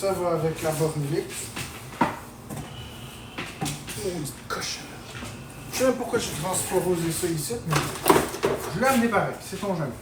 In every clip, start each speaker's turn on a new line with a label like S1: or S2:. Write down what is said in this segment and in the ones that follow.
S1: Ça va avec la bornée. Maudite cochon. Je sais même pourquoi j'ai transforosé ça ici, mais je l'ai amené pareil, c'est ton jamais.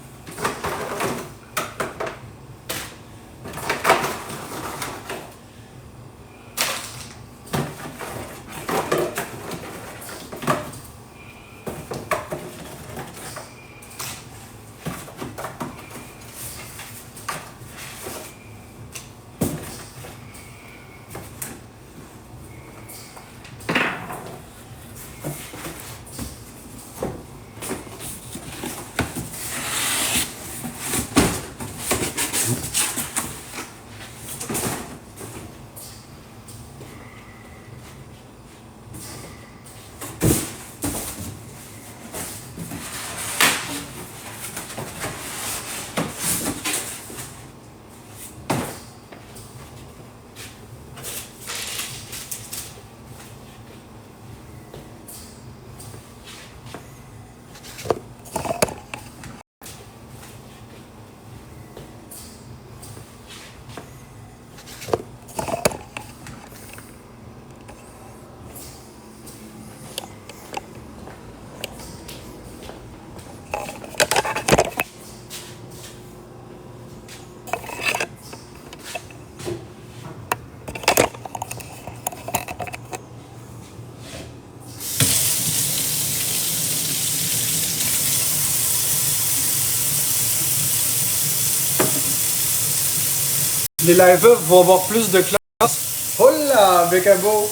S1: Les liveurs vont avoir plus de classe. Hola, Becabo!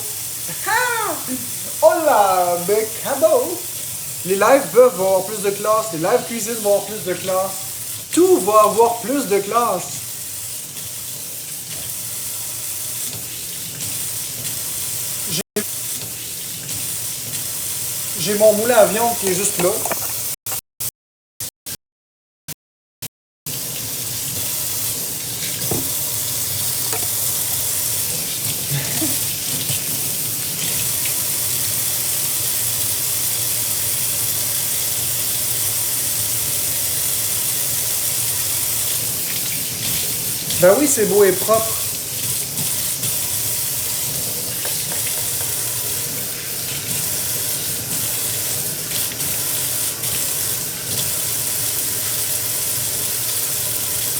S1: Hola, Becabo! Les live buffs vont avoir plus de classe, les live cuisine vont avoir plus de classe. Tout va avoir plus de classe. J'ai mon moulin à viande qui est juste là. Ben oui, c'est beau et propre.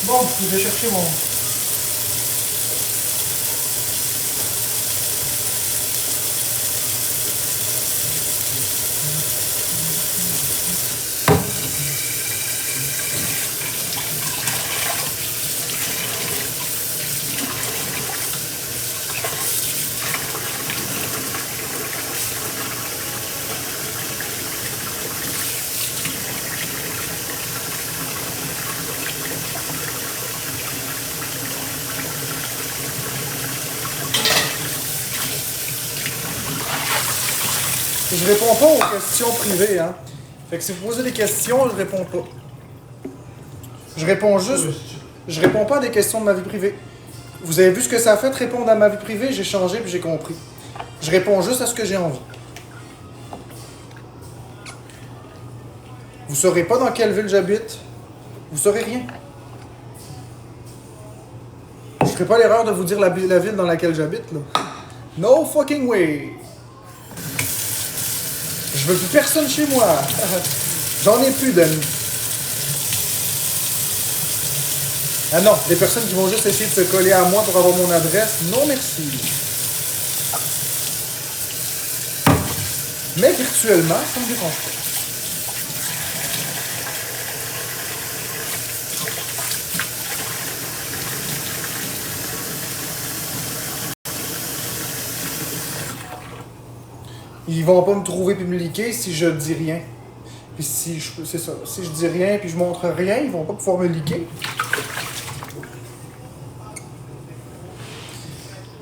S1: Bon, je vais chercher mon... Je réponds pas aux questions privées, hein. Fait que si vous posez des questions, je réponds pas. Je réponds juste... Je réponds pas à des questions de ma vie privée. Vous avez vu ce que ça a fait de répondre à ma vie privée? J'ai changé puis j'ai compris. Je réponds juste à ce que j'ai envie. Vous saurez pas dans quelle ville j'habite. Vous saurez rien. Je ferai pas l'erreur de vous dire la ville dans laquelle j'habite, là. No fucking way! Je veux plus personne chez moi. J'en ai plus d'amis. Ah non, des personnes qui vont juste essayer de se coller à moi pour avoir mon adresse. Non, merci. Mais virtuellement, ça me dérange pas. Ils vont pas me trouver puis me liquer si je dis rien. Puis si je, c'est ça, si je dis rien puis je montre rien, ils vont pas pouvoir me liquer.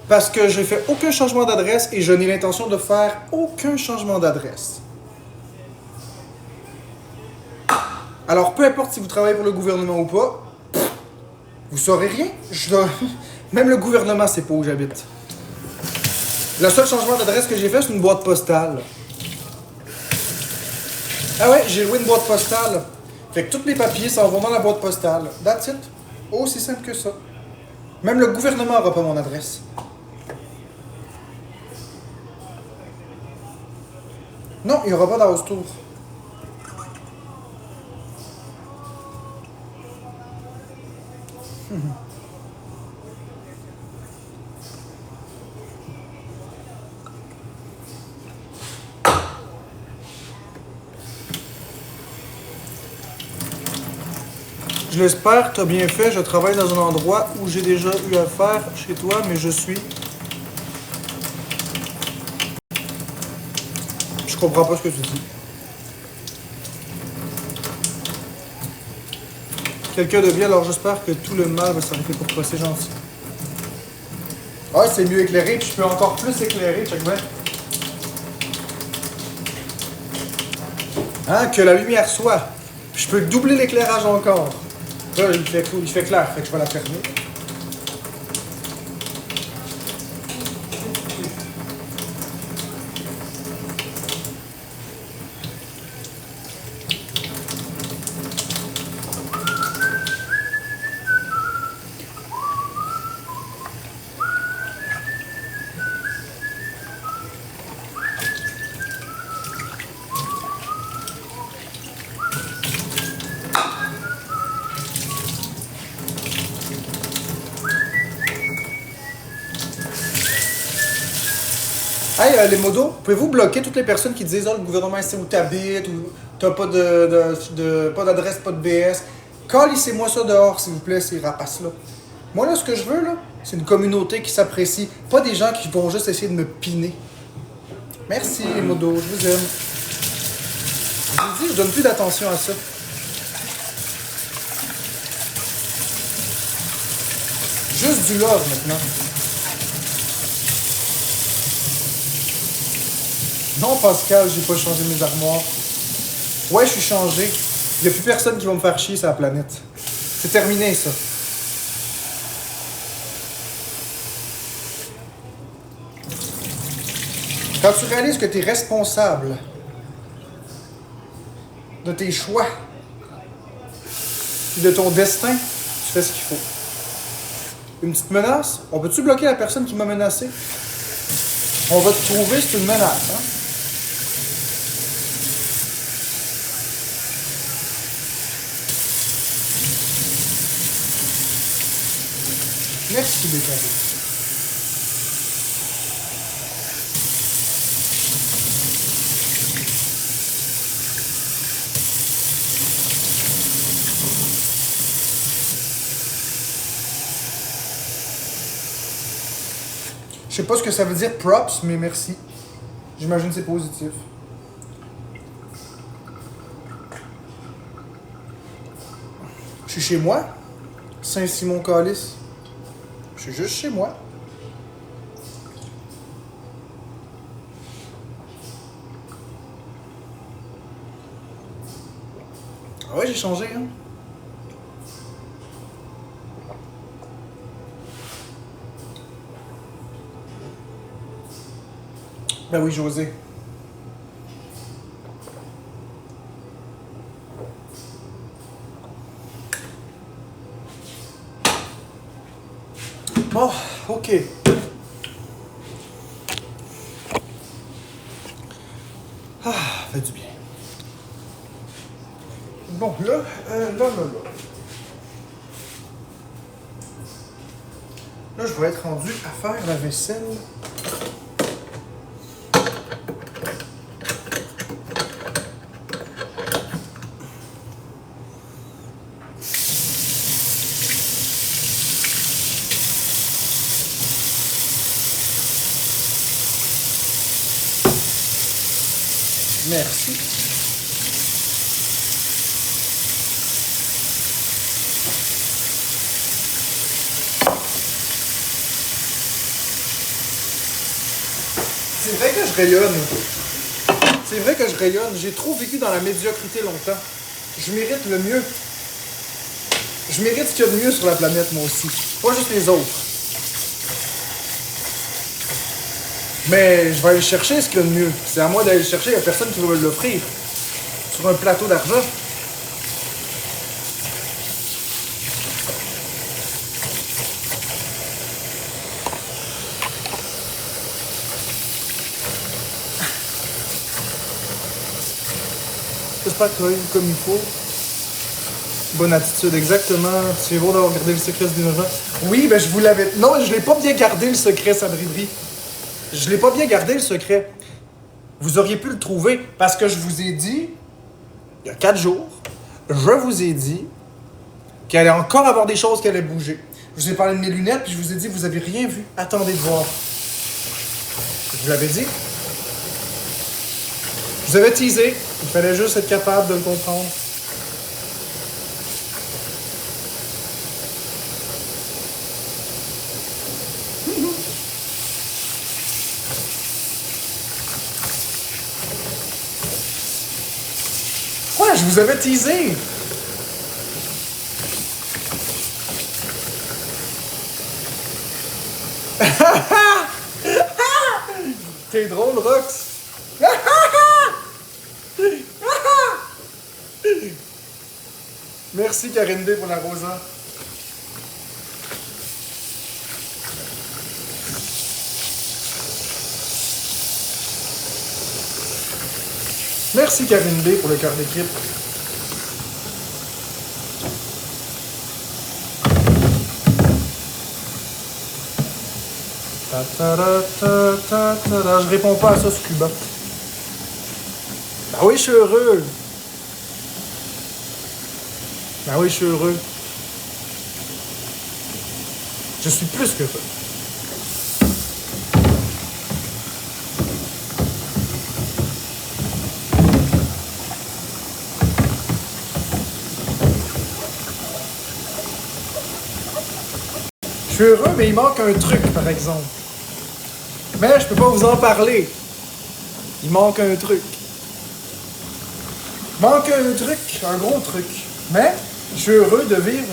S1: Parce que j'ai fait aucun changement d'adresse et je n'ai l'intention de faire aucun changement d'adresse. Alors peu importe si vous travaillez pour le gouvernement ou pas, vous saurez rien. Même le gouvernement sait pas où j'habite. Le seul changement d'adresse que j'ai fait, c'est une boîte postale. Ah ouais, j'ai loué une boîte postale. Fait que tous mes papiers s'en vont dans la boîte postale. That's it. Aussi simple que ça. Même le gouvernement n'aura pas mon adresse. Non, il n'y aura pas d'house tour. Je l'espère, t'as bien fait. Je travaille dans un endroit où j'ai déjà eu affaire chez toi, mais je suis... Je comprends pas ce que tu dis. Quelqu'un de bien, alors j'espère que tout le mal va s'arrêter pour toi, c'est gentil. Ouais, c'est mieux éclairé, puis je peux encore plus éclairer, check bien. Hein, que la lumière soit. Puis je peux doubler l'éclairage encore. Là, il fait clair, fait que je vais la fermer. Hey, les modos, pouvez-vous bloquer toutes les personnes qui disent « Oh, le gouvernement sait où t'habites » ou « T'as pas pas d'adresse, pas de BS ». Calissez-moi ça dehors, s'il vous plaît, ces rapaces-là. Moi, là, ce que je veux, là, c'est une communauté qui s'apprécie, pas des gens qui vont juste essayer de me piner. Merci, les modos, je vous aime. Je vous dis, je donne plus d'attention à ça. Juste du love, maintenant. Non, Pascal, j'ai pas changé mes armoires. Ouais, je suis changé. Il n'y a plus personne qui va me faire chier sur la planète. C'est terminé, ça. Quand tu réalises que tu es responsable de tes choix et de ton destin, tu fais ce qu'il faut. Une petite menace? On peut-tu bloquer la personne qui m'a menacé? On va te trouver, c'est une menace, hein? Merci, BKB. Je sais pas ce que ça veut dire props, mais merci. J'imagine que c'est positif. Je suis chez moi. Saint-Simon-Calice. Je suis juste chez moi. Ah ouais, j'ai changé, hein. Ben oui, José. Bon, ok. Ah, fait du bien. Bon, là. Là, je vais être rendu à faire la vaisselle. Merci. C'est vrai que je rayonne. C'est vrai que je rayonne. J'ai trop vécu dans la médiocrité longtemps. Je mérite le mieux. Je mérite ce qu'il y a de mieux sur la planète, moi aussi. Pas juste les autres. Mais je vais aller chercher ce qu'il y a de mieux. C'est à moi d'aller le chercher. Il n'y a personne qui va me l'offrir. Sur un plateau d'argent. J'espère que tu vas vivre comme il faut. Bonne attitude, exactement. C'est beau d'avoir gardé le secret du déménagement. Oui, ben je vous l'avais... Non, je l'ai pas bien gardé le secret, Sabribri. Je l'ai pas bien gardé le secret. Vous auriez pu le trouver parce que je vous ai dit, il y a 4 jours, je vous ai dit qu'il allait encore avoir des choses qui allaient bouger. Je vous ai parlé de mes lunettes, puis je vous ai dit, vous avez rien vu. Attendez de voir. Je vous l'avais dit. Je vous avais teasé. Il fallait juste être capable de le comprendre. Ouais, je vous avais teasé. T'es drôle, Rox. Merci, Karine D, pour la rosa. Merci, Karine D, pour le cœur d'équipe. Je réponds pas à ça, Scuba. Ben oui, je suis heureux. Ben oui, je suis heureux. Je suis plus qu'heureux. Je suis heureux, mais il manque un truc, par exemple. Mais je peux pas vous en parler. Il manque un truc. Il manque un truc, un gros truc. Mais je suis heureux de vivre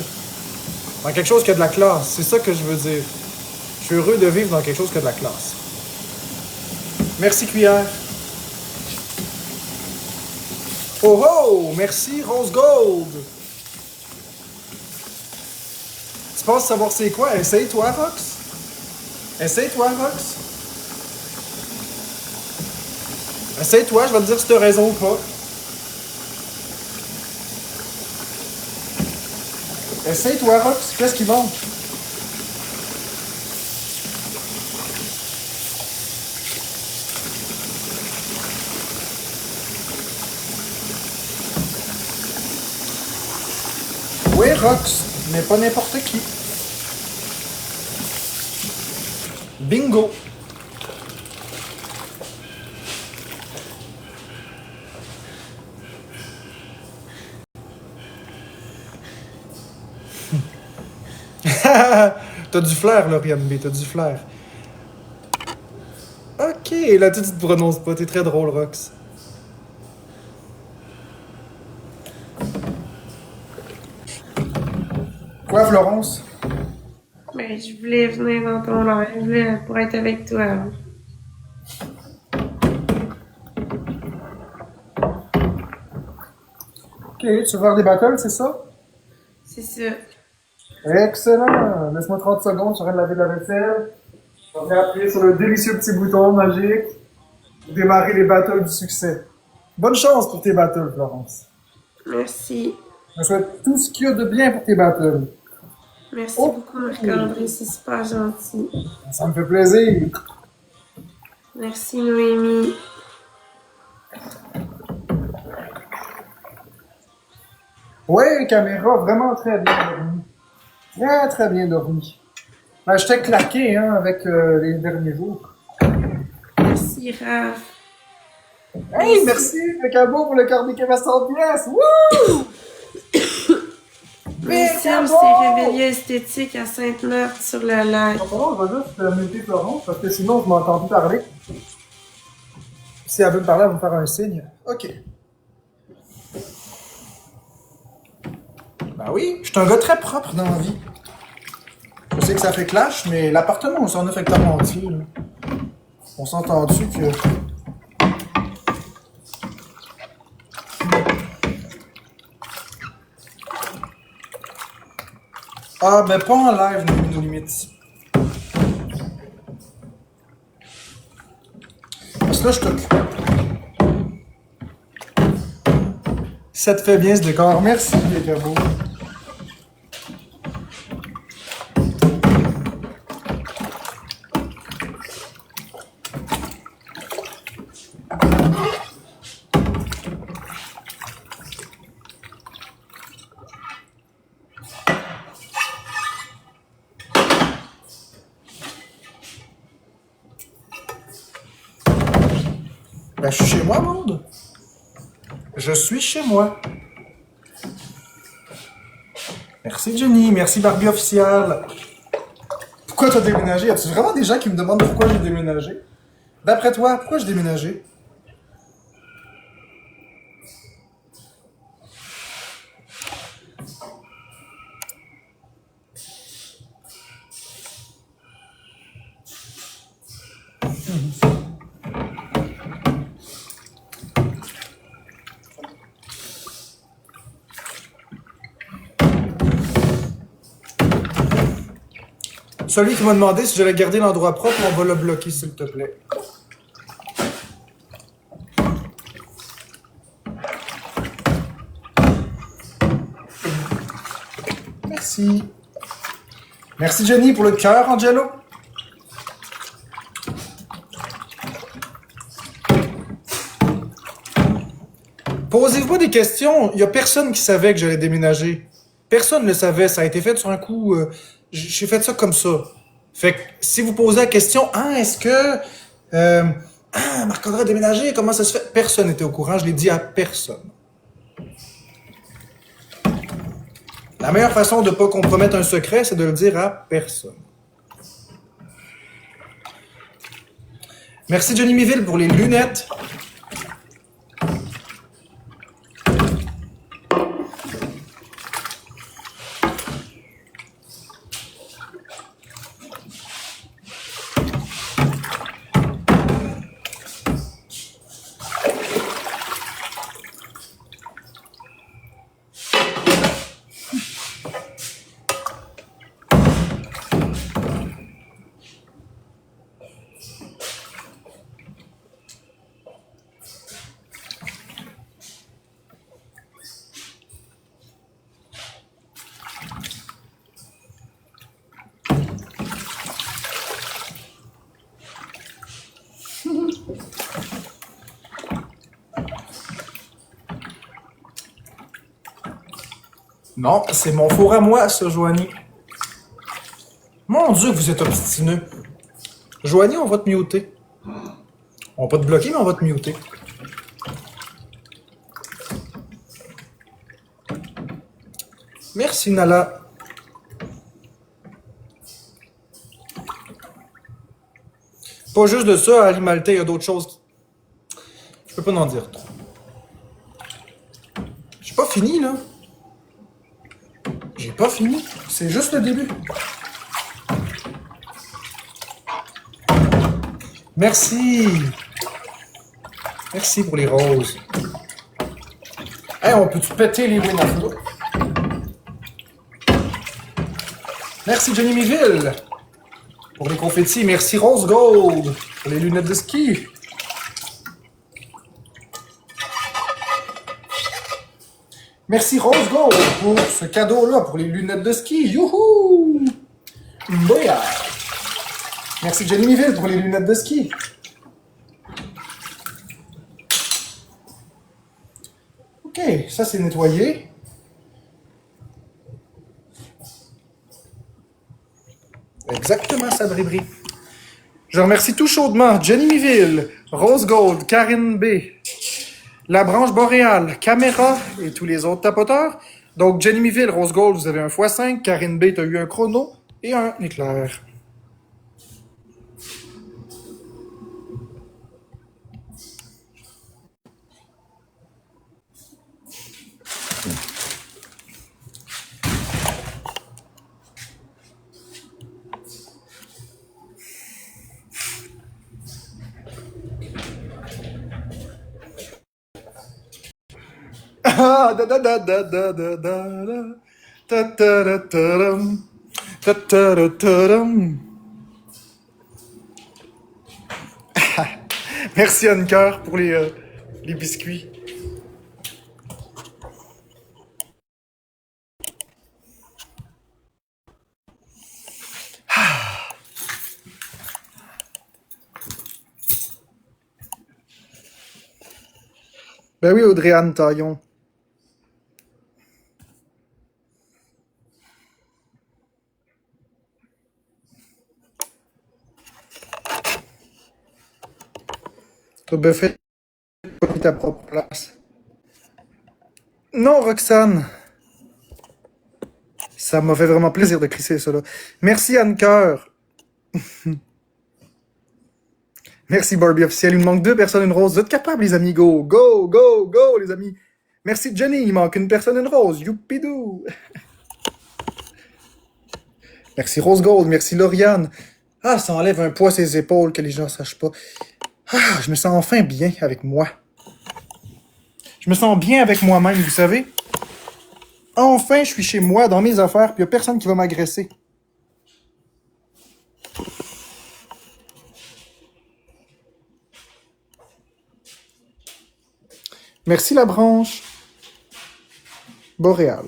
S1: dans quelque chose qui a de la classe. C'est ça que je veux dire. Je suis heureux de vivre dans quelque chose qui a de la classe. Merci, cuillère. Oh oh! Merci, Rose Gold! Tu penses savoir c'est quoi? Essaye-toi, Rox. Essaye-toi, Rox. Essaye-toi, je vais te dire si t'as raison ou pas. Essaye-toi, Rox. Qu'est-ce qui manque? Oui, Rox, mais pas n'importe qui. Bingo! T'as du flair, Lauriane B, t'as du flair. Ok, là tu te prononces pas, t'es très drôle, Rox. Quoi, Florence?
S2: Ben, je voulais venir dans ton live là, pour être avec toi.
S1: Ok, tu veux faire des battles, c'est ça?
S2: C'est ça.
S1: Excellent! Laisse-moi 30 secondes, je suis en train de laver de la vaisselle. Je vais appuyer sur le délicieux petit bouton magique pour démarrer les battles du succès. Bonne chance pour tes battles, Florence.
S2: Merci.
S1: Je te souhaite tout ce qu'il y a de bien pour tes battles.
S2: Merci
S1: Oh.
S2: beaucoup, Marc-André. C'est super gentil.
S1: Ça me fait plaisir.
S2: Merci, Noémie.
S1: Ouais, caméra, vraiment très bien dormi. Très, très bien dormi. Ben, j'étais claqué, hein, avec les derniers jours.
S2: Merci, Raph.
S1: Hey, merci, le cabot pour le corniquet à 100 pièces. Wouh!
S2: Maxime s'est réveillé esthétique à Sainte-Marthe sur le lac.
S1: On va juste muter Florence, parce que sinon, je m'entends plus parler. Si elle veut me parler, elle va me faire un signe. Ok. Ben oui, je suis un gars très propre dans la vie. Je sais que ça fait clash, mais l'appartement, on s'en a fait entier. Là. On s'entend-tu que... Ah, ben pas en live, nos limites. Parce que là, je t'occupe. Ça te fait bien ce décor. Merci, les cabots. Ben, je suis chez moi, monde. Je suis chez moi. Merci, Jenny. Merci, Barbie officielle. Pourquoi tu as déménagé? Y a-t-il vraiment des gens qui me demandent pourquoi j'ai déménagé? D'après toi, pourquoi j'ai déménagé? Celui qui m'a demandé si j'allais garder l'endroit propre, on va le bloquer, s'il te plaît. Merci. Merci, Jenny, pour le cœur, Angelo. Posez-vous des questions. Il n'y a personne qui savait que j'allais déménager. Personne ne le savait. Ça a été fait sur un coup. J'ai fait ça comme ça. Fait que si vous posez la question, est-ce que Marc-André a déménagé? Comment ça se fait? Personne n'était au courant. Je l'ai dit à personne. La meilleure façon de ne pas compromettre un secret, c'est de le dire à personne. Merci Johnny Miville pour les lunettes. Non, c'est mon four à moi, ça, Joanie. Mon Dieu, vous êtes obstineux. Joanie, on va te muter. On va pas te bloquer, mais on va te muter. Merci, Nala. Pas juste de ça, à l'Imaltais, il y a d'autres choses. Je peux pas en dire trop. J'ai pas fini, là. J'ai pas fini. C'est juste le début. Merci. Merci pour les roses. Hey, on peut-tu péter les win of Look? Merci Johnny Miville pour les confettis. Merci Rose Gold pour les lunettes de ski. Merci Rose Gold pour ce cadeau-là, pour les lunettes de ski. Youhou! Boya! Merci Johnny Miville pour les lunettes de ski. Ok, ça c'est nettoyé. Exactement, ça bribri. Je remercie tout chaudement Johnny Miville, Rose Gold, Karine B, La Branche Boréale, Caméra et tous les autres tapoteurs. Donc, Johnny Miville, Rose Gold, vous avez un x5. Karine B, tu as eu un chrono et un éclair. Ah, da da da da da da da ta ta ta ta ta ta ta. Merci Anne-Cœur pour les biscuits. Ben oui, Audrey-Anne Taillon. T'as bien fait de pas ta propre place. Non, Roxane. Ça m'a fait vraiment plaisir de crisser ça là. Merci Anne Coeur. Merci Barbie officiel. Il me manque 2 personnes, une rose. Vous êtes capables, les amis. Go, go, go, go, les amis. Merci Jenny. Il manque 1 personne, une rose. Youpidou. Merci Rose Gold. Merci Lauriane. Ah, ça enlève un poids à ses épaules que les gens ne sachent pas. Ah, je me sens enfin bien avec moi. Je me sens bien avec moi-même, vous savez. Enfin, je suis chez moi, dans mes affaires, puis il n'y a personne qui va m'agresser. Merci la branche. Boréal.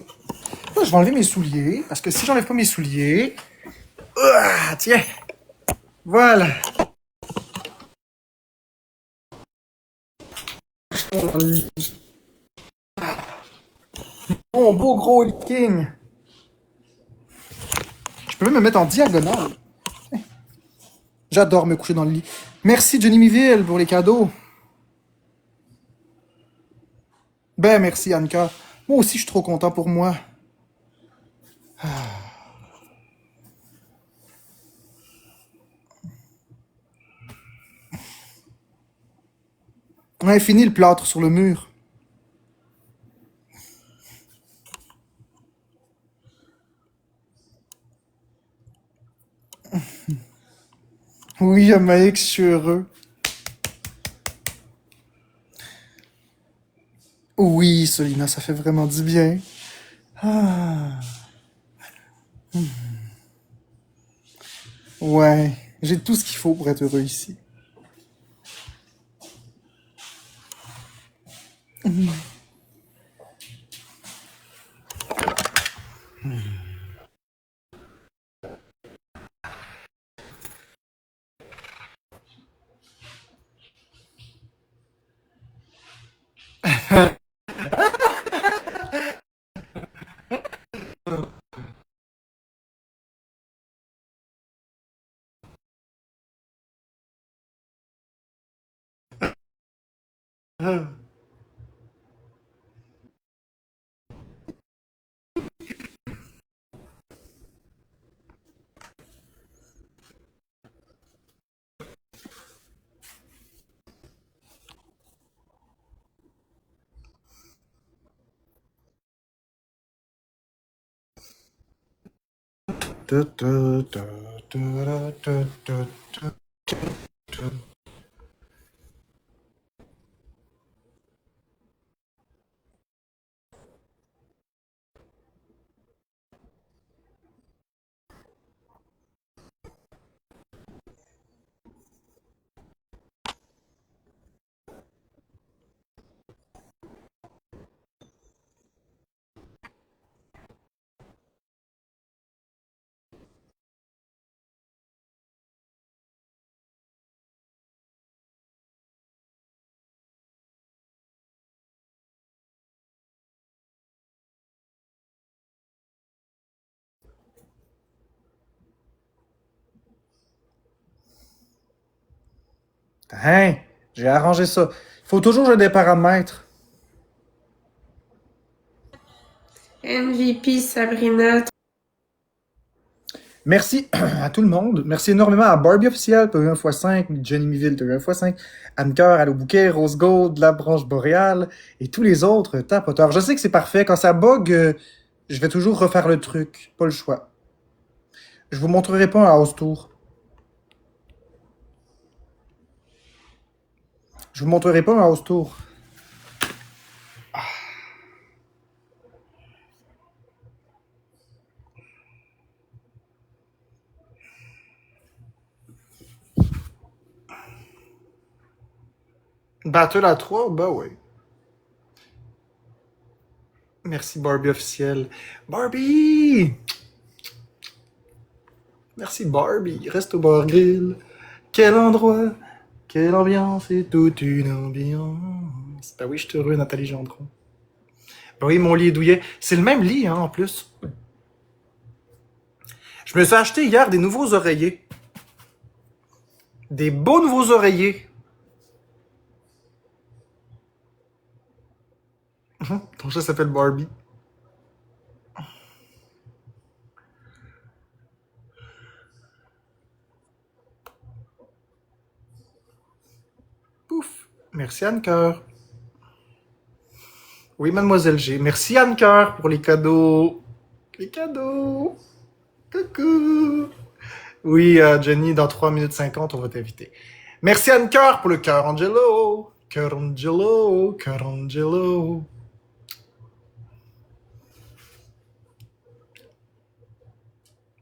S1: Là, je vais enlever mes souliers, parce que si j'enlève pas mes souliers... Ah, tiens. Voilà. Mon beau gros king. Je peux même me mettre en diagonale. J'adore me coucher dans le lit. Merci Jenny Miville pour les cadeaux. Ben merci Anka. Moi aussi je suis trop content pour moi. Ouais, fini le plâtre sur le mur. Oui, Amaïk, je suis heureux. Oui, Solina, ça fait vraiment du bien. Ah. Ouais, j'ai tout ce qu'il faut pour être heureux ici. Hein? J'ai arrangé ça. Il faut toujours jouer des paramètres.
S2: MVP Sabrina.
S1: Merci à tout le monde. Merci énormément à Barbie Officiel, t'as eu 1x5, Jenny Miville, t'as eu 1x5, Anne-Cœur, Allo Bouquet, Rose Gold, La Branche Boréale, et tous les autres tapoteurs. Je sais que c'est parfait. Quand ça bug, je vais toujours refaire le truc. Pas le choix. Je vous montrerai pas un house tour. Je vous montrerai pas un house tour. Battle à 3? Ben oui. Merci Barbie Officiel. Barbie! Merci Barbie. Reste au bar grill. Quel endroit, quelle ambiance et toute une ambiance. Florence. Ben oui, je suis heureux, Nathalie Gendron. Ben oui, mon lit est douillet. C'est le même lit, hein, en plus. Je me suis acheté hier des nouveaux oreillers. Des beaux nouveaux oreillers. Ton chat s'appelle Barbie. Pouf. Merci Anne-Cœur. Oui, mademoiselle G. Merci Anne-Cœur pour les cadeaux. Les cadeaux. Coucou. Oui, Jenny, dans 3 minutes 50, on va t'inviter. Merci Anne-Cœur pour le cœur Angelo. Cœur Angelo. Cœur Angelo.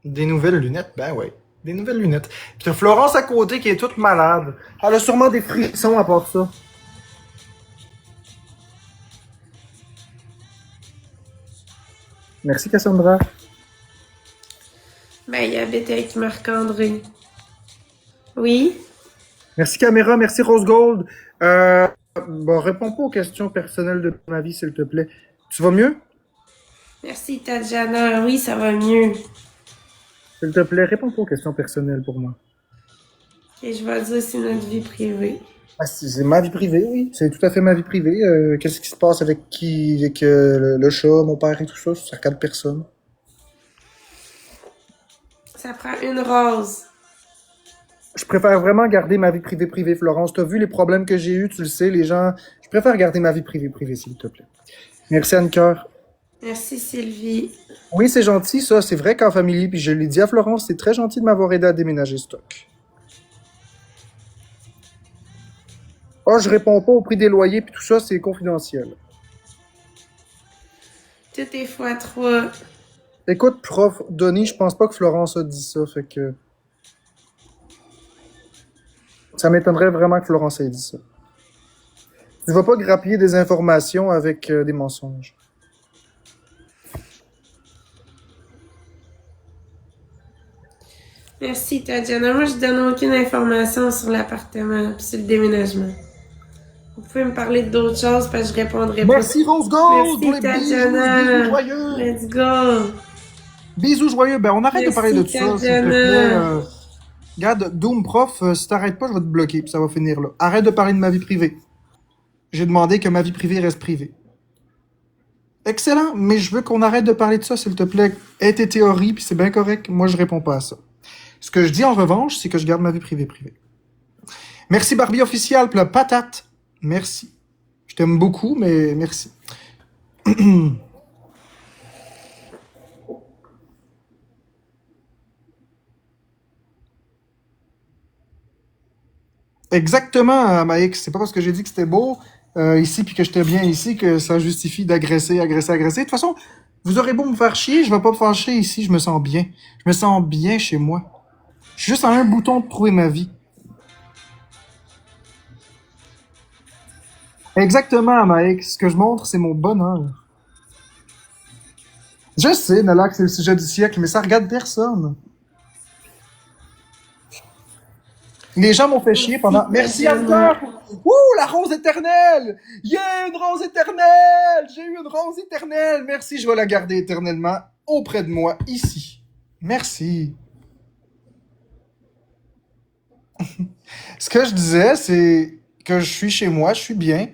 S1: Des nouvelles lunettes? Ben ouais, des nouvelles lunettes. Puis t'as Florence à côté qui est toute malade. Elle a sûrement des frissons à part ça. Merci Cassandra.
S2: Ben, il habite avec Marc-André. Oui?
S1: Merci Caméra, merci Rose Gold. Bon, réponds pas aux questions personnelles de ma vie, s'il te plaît. Tu vas mieux?
S2: Merci, Tadjana. Oui, ça va mieux.
S1: S'il te plaît, réponds pas aux questions personnelles pour moi.
S2: Et je vais dire c'est notre vie privée.
S1: Ah, c'est ma vie privée, oui. C'est tout à fait ma vie privée. Qu'est-ce qui se passe avec qui, avec le chat, mon père et tout ça, ça regarde personne.
S2: Ça prend une rose.
S1: Je préfère vraiment garder ma vie privée, Florence. T'as vu les problèmes que j'ai eus, tu le sais, les gens. Je préfère garder ma vie privée, s'il te plaît. Merci Anne-Cœur.
S2: Merci, Sylvie.
S1: Oui, c'est gentil, ça. C'est vrai qu'en famille, puis je l'ai dit à Florence, c'est très gentil de m'avoir aidé à déménager stock. Oh, je réponds pas au prix des loyers, puis tout ça, c'est confidentiel.
S2: Tout est x3.
S1: Écoute, prof, Denis, je pense pas que Florence a dit ça, fait que... Ça m'étonnerait vraiment que Florence ait dit ça. Tu vas pas grappiller des informations avec des mensonges.
S2: Merci, Tadjana. Moi, je donne aucune information sur l'appartement et sur le déménagement. Vous pouvez me parler d'autres choses parce que je répondrai pas.
S1: Merci Rose Gold pour les
S2: Tadjana.
S1: bisous joyeux.
S2: Let's go.
S1: Bisous joyeux. Ben, on arrête de parler de ça, s'il te
S2: Tadjana.
S1: plaît. Regarde, Doom Prof, si t'arrêtes pas, je vais te bloquer, puis ça va finir là. Arrête de parler de ma vie privée. J'ai demandé que ma vie privée reste privée. Excellent, mais je veux qu'on arrête de parler de ça, s'il te plaît. Aie tes théories, puis c'est bien correct. Moi, je réponds pas à ça. Ce que je dis en revanche, c'est que je garde ma vie privée. Merci Barbie officielle pour la patate. Merci. Je t'aime beaucoup, mais merci. Exactement, Maïx. C'est pas parce que j'ai dit que c'était beau ici puis que j'étais bien ici que ça justifie d'agresser. De toute façon, vous aurez beau me faire chier, je vais pas me fâcher ici. Je me sens bien. Je me sens bien chez moi. Je suis juste à un bouton de trouver ma vie. Exactement, Maïx. Ce que je montre, c'est mon bonheur. Je sais, Nala, que c'est le sujet du siècle, mais ça regarde personne. Les gens m'ont fait chier pendant... Merci encore! Ouh, la rose éternelle! Yeah, une rose éternelle! J'ai eu une rose éternelle! Merci, je vais la garder éternellement auprès de moi, ici. Merci. Ce que je disais, c'est que je suis chez moi, je suis bien.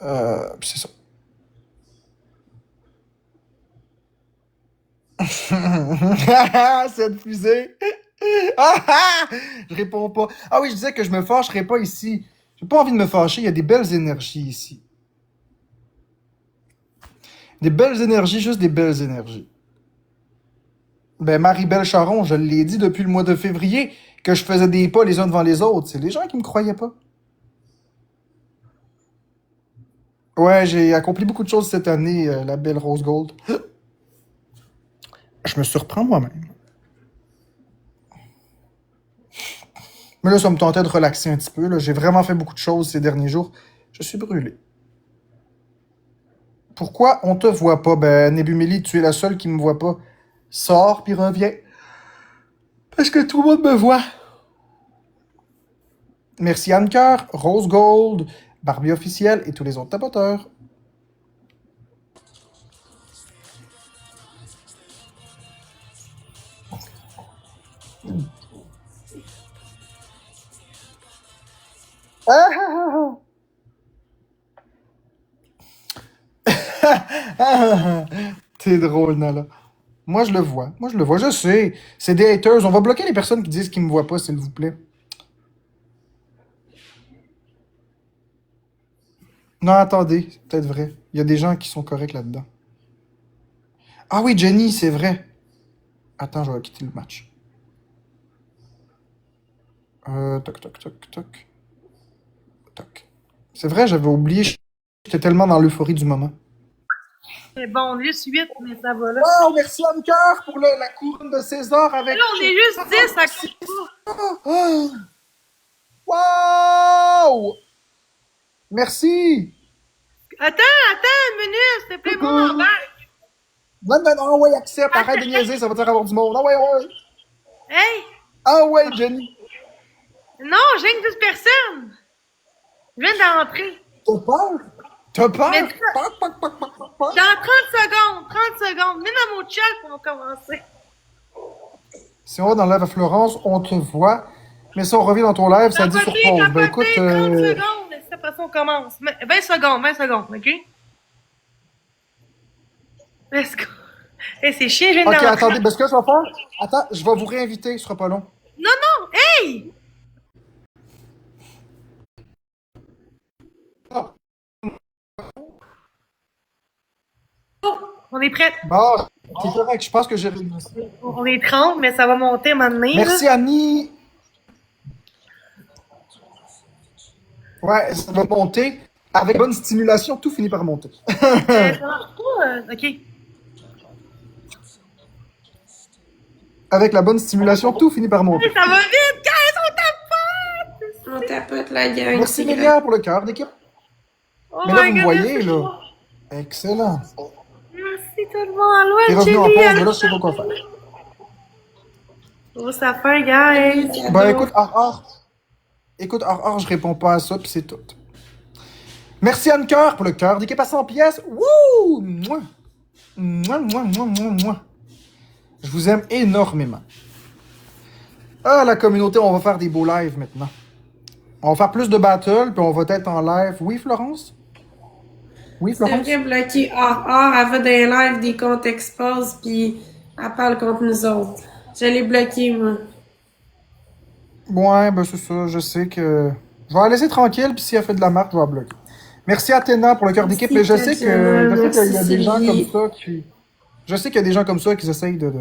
S1: C'est ça. Cette fusée! Je réponds pas. Ah oui, je disais que je me fâcherais pas ici. J'ai pas envie de me fâcher, il y a des belles énergies ici. Des belles énergies, juste des belles énergies. Ben, Marie-Belle Charon, je l'ai dit depuis le mois de février que je faisais des pas les uns devant les autres. C'est les gens qui me croyaient pas. Ouais, j'ai accompli beaucoup de choses cette année, la belle Rose Gold. Je me surprends moi-même. Mais là, ça me tentait de relaxer un petit peu. Là. J'ai vraiment fait beaucoup de choses ces derniers jours. Je suis brûlé. Pourquoi on te voit pas? Ben, Nebumeli, tu es la seule qui me voit pas. Sors puis reviens. Parce que tout le monde me voit. Merci Anne-Cœur, Rose Gold, Barbie officiel et tous les autres tapoteurs. Ah, ah, ah, ah. T'es drôle, Nala. Moi, je le vois. Moi, je le vois. Je sais. C'est des haters. On va bloquer les personnes qui disent qu'ils me voient pas, s'il vous plaît. Non, attendez. C'est peut-être vrai. Il y a des gens qui sont corrects là-dedans. Ah oui, Jenny, c'est vrai. Attends, je vais quitter le match. Toc, toc, toc, toc. Toc. C'est vrai, j'avais oublié. J'étais tellement dans l'euphorie du moment.
S3: C'est bon, juste 8, mais ça va là.
S1: Wow, merci Anne-Cœur pour la couronne de César avec...
S3: Là, on est juste 10, ça compte pas.
S1: Wow! Merci!
S3: Attends une minute, s'il te plaît, moi, m'embarque.
S1: Non, non, non, ouais, accepte, arrête de niaiser, ça va te faire avoir du monde. Ah ouais, ouais.
S3: Hey!
S1: Ah ouais, Jenny.
S3: Non, j'ai que 12 personnes. Je viens d'entrer.
S1: T'as peur? T'as peur?
S3: Mais
S1: Poc, poc, poc, poc, poc, poc.
S3: dans 30 secondes, 30 secondes. Viens dans mon chat pour commencer.
S1: Si on va dans le live à Florence, on te voit. Mais si on revient dans ton live, ça dit sur pause. Ben écoute...
S3: 30 secondes, et après ça, on commence. 20 secondes, OK? Let's go. Hey, c'est chiant, je viens
S1: Ok,
S3: d'entrer.
S1: attendez, ben ce que je vais faire... Attends, je vais vous réinviter, ce sera pas long.
S3: Non, non, hey!
S1: Ah.
S3: On est prêts.
S1: Bon, c'est correct, je pense que j'ai réussi.
S3: On est 30, mais ça va monter maintenant.
S1: Merci Annie. Ouais, ça va monter. Avec bonne stimulation, tout finit par monter.
S3: Ça marche pas. OK.
S1: Avec la bonne stimulation, tout finit par monter.
S3: Ça va vite, guys, on tapote!
S2: On tapote la gang.
S1: Merci
S2: c'est
S1: Mélia pour le cœur d'équipe.
S3: Oh
S1: Mais là,
S3: my
S1: vous me
S3: God,
S1: voyez,
S3: merci.
S1: là. Excellent.
S3: Merci tout le monde.
S1: T'es
S3: Ouais,
S1: revenu en pause,
S3: Chili,
S1: mais là, je sais pas quoi faire.
S3: Oh, ça fait, guys.
S1: Ben écoute, Écoute, je réponds pas à ça, puis c'est tout. Merci Anne-Cœur pour le cœur d'équipe à 100 pièces. Wouh! Mouah! Mouah, mouah, mouah, mouah, mouah. Je vous aime énormément. Ah, la communauté, on va faire des beaux lives maintenant. On va faire plus de battles, puis on va être en live. Oui, Florence? Oui,
S2: C'est
S1: Florence?
S2: vrai, bloqué hors, elle va dans les lives des comptes expose, puis elle parle contre nous autres. Je l'ai bloqué, moi.
S1: Ouais, ben c'est ça, je sais que... Je vais la laisser tranquille, puis si elle fait de la marque, je vais la bloquer. Merci Athéna pour le cœur d'équipe, mais je sais qu'il y a des gens comme ça qui... Je sais qu'il y a des gens comme ça qui essayent de...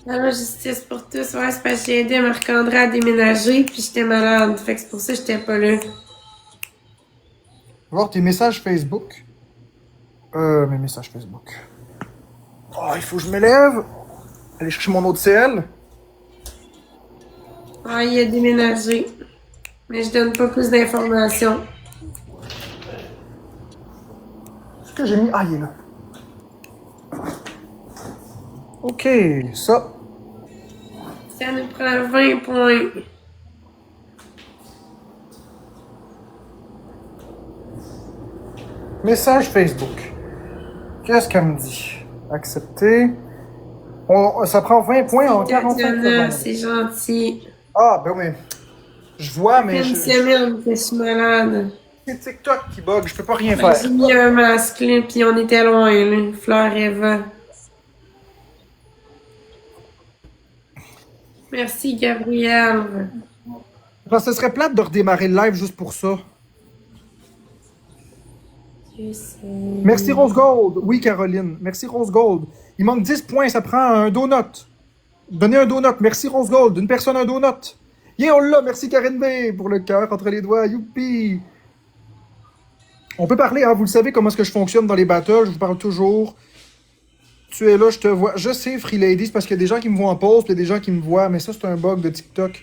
S2: La justice pour tous, ouais, c'est parce que j'ai aidé Marc-André à déménager, puis j'étais malade. Fait que c'est pour ça que j'étais pas là.
S1: Voir tes messages Facebook. Mes messages Facebook. Oh, il faut que je m'élève. Aller chercher mon autre CL.
S2: Ah, il a déménagé. Mais je donne pas plus d'informations.
S1: Ce que j'ai mis... Ah, il est là. Ok, ça.
S2: Ça nous prend 20 points.
S1: Message Facebook. Qu'est-ce qu'elle me dit? Accepter. Ça prend 20 points en 45
S2: Tatiana,
S1: secondes.
S2: c'est gentil.
S1: Ah, ben oui. Je vois, mais
S2: Une semaine que je suis malade.
S1: c'est TikTok qui bug, je peux pas rien faire.
S2: J'ai mis un masque, là, puis on était loin, là. Fleur Eva. Merci, Gabrielle.
S1: Parce que ce serait plate de redémarrer le live juste pour ça.
S2: Je sais.
S1: Merci Rose Gold. Oui, Caroline. Merci Rose Gold. Il manque 10 points, ça prend un donut. Donnez un donut. Merci Rose Gold. Une personne, un donut. Yeah, on l'a. Merci Karine B pour le cœur entre les doigts. Youpi. On peut parler, hein. Vous le savez comment est-ce que je fonctionne dans les battles. Je vous parle toujours. Tu es là, je te vois. Je sais, Free Lady, c'est parce qu'il y a des gens qui me voient en pause, puis il y a des gens qui me voient. Mais ça, c'est un bug de TikTok.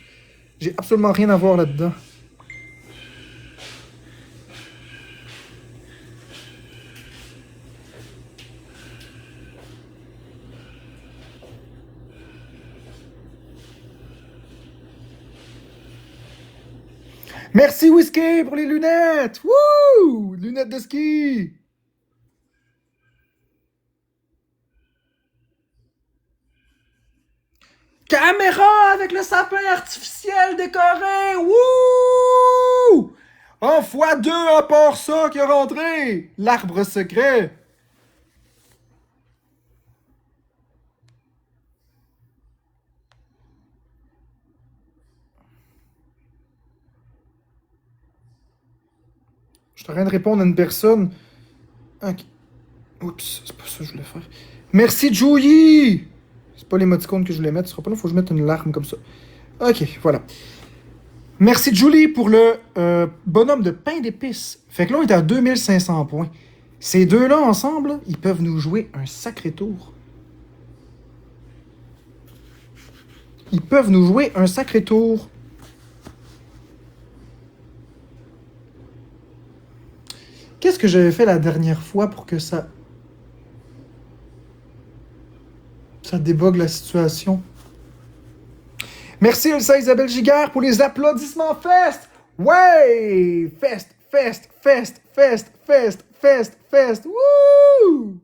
S1: J'ai absolument rien à voir là-dedans. Merci Whisky pour les lunettes! Wouh! Lunettes de ski! Caméra avec le sapin artificiel décoré! Wouh! En x2 à part ça qui est rentré! L'arbre secret! Je suis en train de répondre à une personne. Ok. Oups, c'est pas ça que je voulais faire. Merci Joey! C'est pas l'émoticône que je voulais mettre, ce sera pas là, faut que je mette une larme comme ça. Ok, voilà. Merci Julie pour le bonhomme de pain d'épices. Fait que là, on est à 2500 points. Ces deux-là ensemble, ils peuvent nous jouer un sacré tour. Ils peuvent nous jouer un sacré tour. Qu'est-ce que j'avais fait la dernière fois pour que ça débogue la situation? Merci Elsa Isabelle Giguère pour les applaudissements fest! Ouais! Fest, fest, fest, fest, fest, fest, fest! Wouh!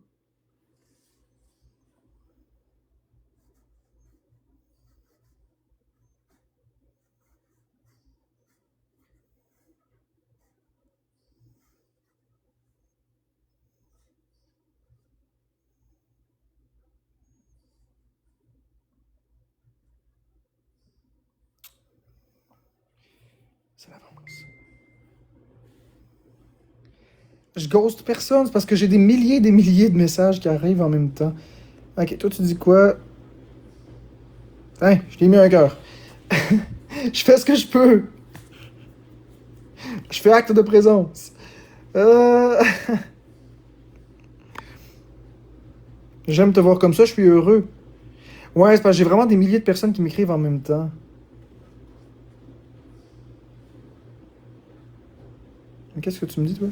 S1: Ça avance. Je ghost personne, c'est parce que j'ai des milliers et des milliers de messages qui arrivent en même temps. Ok, toi tu dis quoi? Hein, je t'ai mis un cœur. Je fais ce que je peux. Je fais acte de présence. J'aime te voir comme ça, je suis heureux. Ouais, c'est parce que j'ai vraiment des milliers de personnes qui m'écrivent en même temps. Mais qu'est-ce que tu me dis, toi?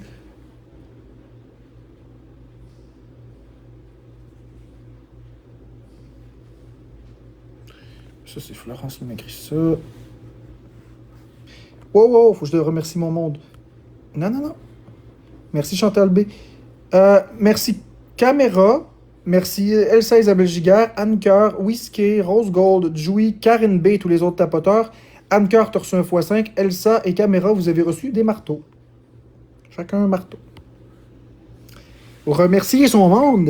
S1: Ça, c'est Florence qui m'écrit ça. Wow, wow, faut que je te remercie mon monde. Non, non, non. Merci Chantal B. Merci Caméra. Merci Elsa Isabelle Giguère, Anne Coeur, Whisky, Rose Gold, Joey, Karine B et tous les autres tapoteurs. Anne Coeur, t'as reçu un x5. Elsa et Caméra, vous avez reçu des marteaux. Chacun un marteau. Remercier son monde.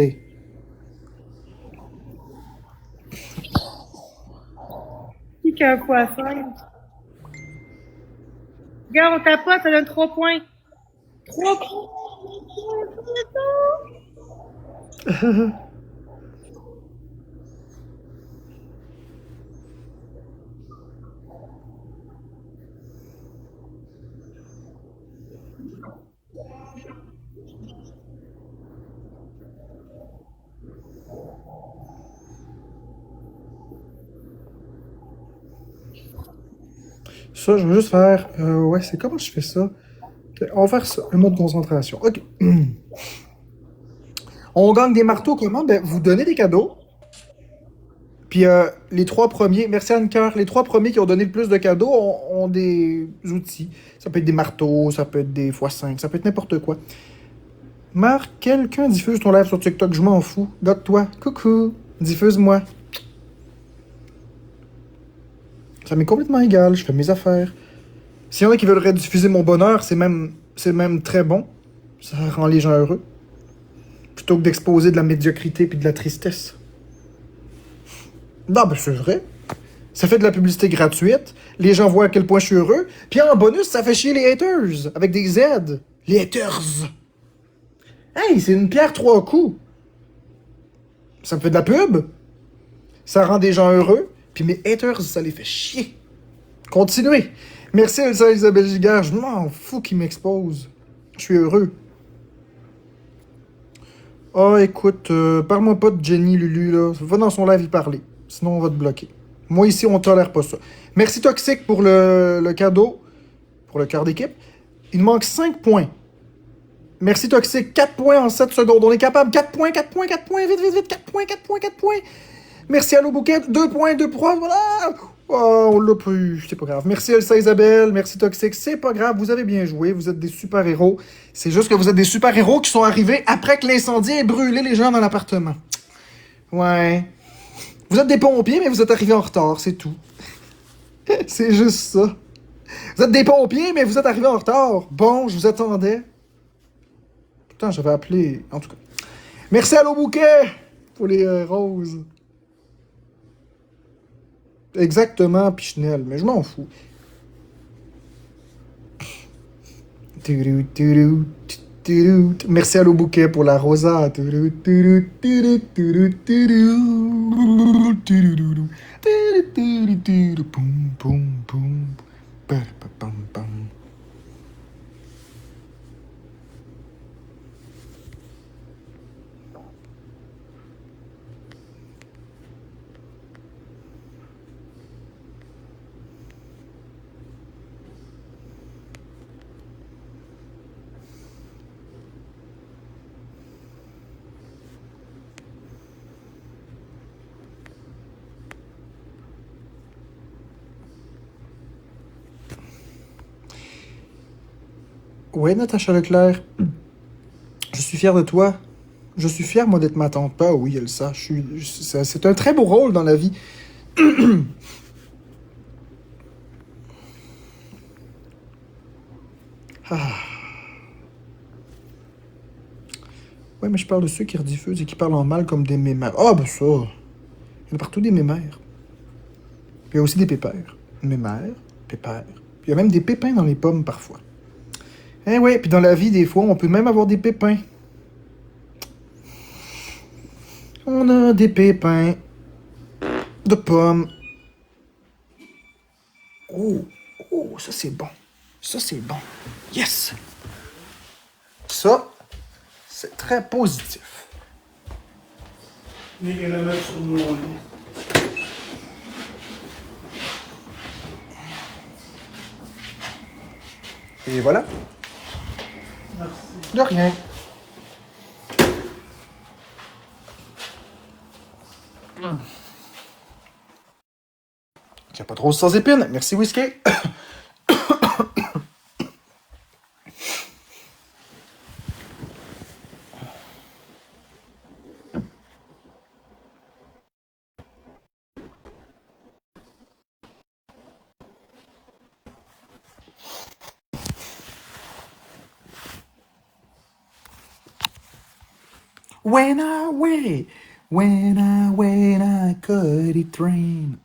S3: Qui a un x5? Regarde, on tapote, ça donne 3 points. 3 points.
S1: Ça, je veux juste faire... ouais, c'est comment je fais ça? Ok, on va faire ça, un mode concentration. Ok. On gagne des marteaux comment? Ben, vous donnez des cadeaux. Puis les trois premiers, merci Anne-Cœur, les trois premiers qui ont donné le plus de cadeaux ont des outils. Ça peut être des marteaux, ça peut être des x5, ça peut être n'importe quoi. Marc, quelqu'un diffuse ton live sur TikTok, je m'en fous. Doc-toi, coucou, diffuse-moi. Ça m'est complètement égal, je fais mes affaires. S'il y en a qui veulent rediffuser mon bonheur, c'est même très bon. Ça rend les gens heureux. Plutôt que d'exposer de la médiocrité puis de la tristesse. Non, ben c'est vrai. Ça fait de la publicité gratuite. Les gens voient à quel point je suis heureux. Puis en bonus, ça fait chier les haters. Avec des Z. Les haters. Hey, c'est une pierre trois coups. Ça me fait de la pub. Ça rend des gens heureux. Puis mes haters, ça les fait chier. Continuez. Merci Elsa Isabelle Giguère. Je m'en fous qu'ils m'exposent. Je suis heureux. Ah, écoute, parle-moi pas de Jenny Lulu, là. Va dans son live y parler. Sinon, on va te bloquer. Moi, ici, on tolère pas ça. Merci Toxic pour le cadeau. Pour le cœur d'équipe. Il nous manque 5 points. Merci Toxic. 4 points en 7 secondes. On est capable. 4 points, 4 points, 4 points. Vite, vite, vite. 4 points, 4 points, 4 points. Merci Allo Bouquet. 2 points, 2 points. Voilà. Oh, on l'a pas eu, c'est pas grave. Merci Elsa Isabelle, merci Toxic, c'est pas grave, vous avez bien joué, vous êtes des super-héros. C'est juste que vous êtes des super-héros qui sont arrivés après que l'incendie ait brûlé les gens dans l'appartement. Ouais. Vous êtes des pompiers, mais vous êtes arrivés en retard, c'est tout. C'est juste ça. Vous êtes des pompiers, mais vous êtes arrivés en retard. Bon, je vous attendais. Putain, j'avais appelé... En tout cas. Merci à l'eau bouquet pour les roses. Exactement, Pichenel, mais je m'en fous. Merci à l'eau bouquet pour la rosa. Ouais, Natacha Leclerc. Je suis fier de toi. Je suis fier, moi, d'être ma tante. Pas, oui, Elsa. C'est un très beau rôle dans la vie. Ah. Ouais, mais je parle de ceux qui rediffusent et qui parlent en mal comme des mémères. Ah, ben ça. Il y en a partout des mémères. Puis il y a aussi des pépères. Mémères, pépères. Puis il y a même des pépins dans les pommes parfois. Eh ouais, puis dans la vie, des fois, on peut même avoir des pépins. On a des pépins de pommes. Oh, oh, ça c'est bon. Ça c'est bon. Yes! Ça, c'est très positif.
S4: Les grenades sur mon lit.
S1: Et voilà.
S4: Merci.
S1: De rien. Il n'y a pas trop sans épines. Merci, Whisky. When I could it rain.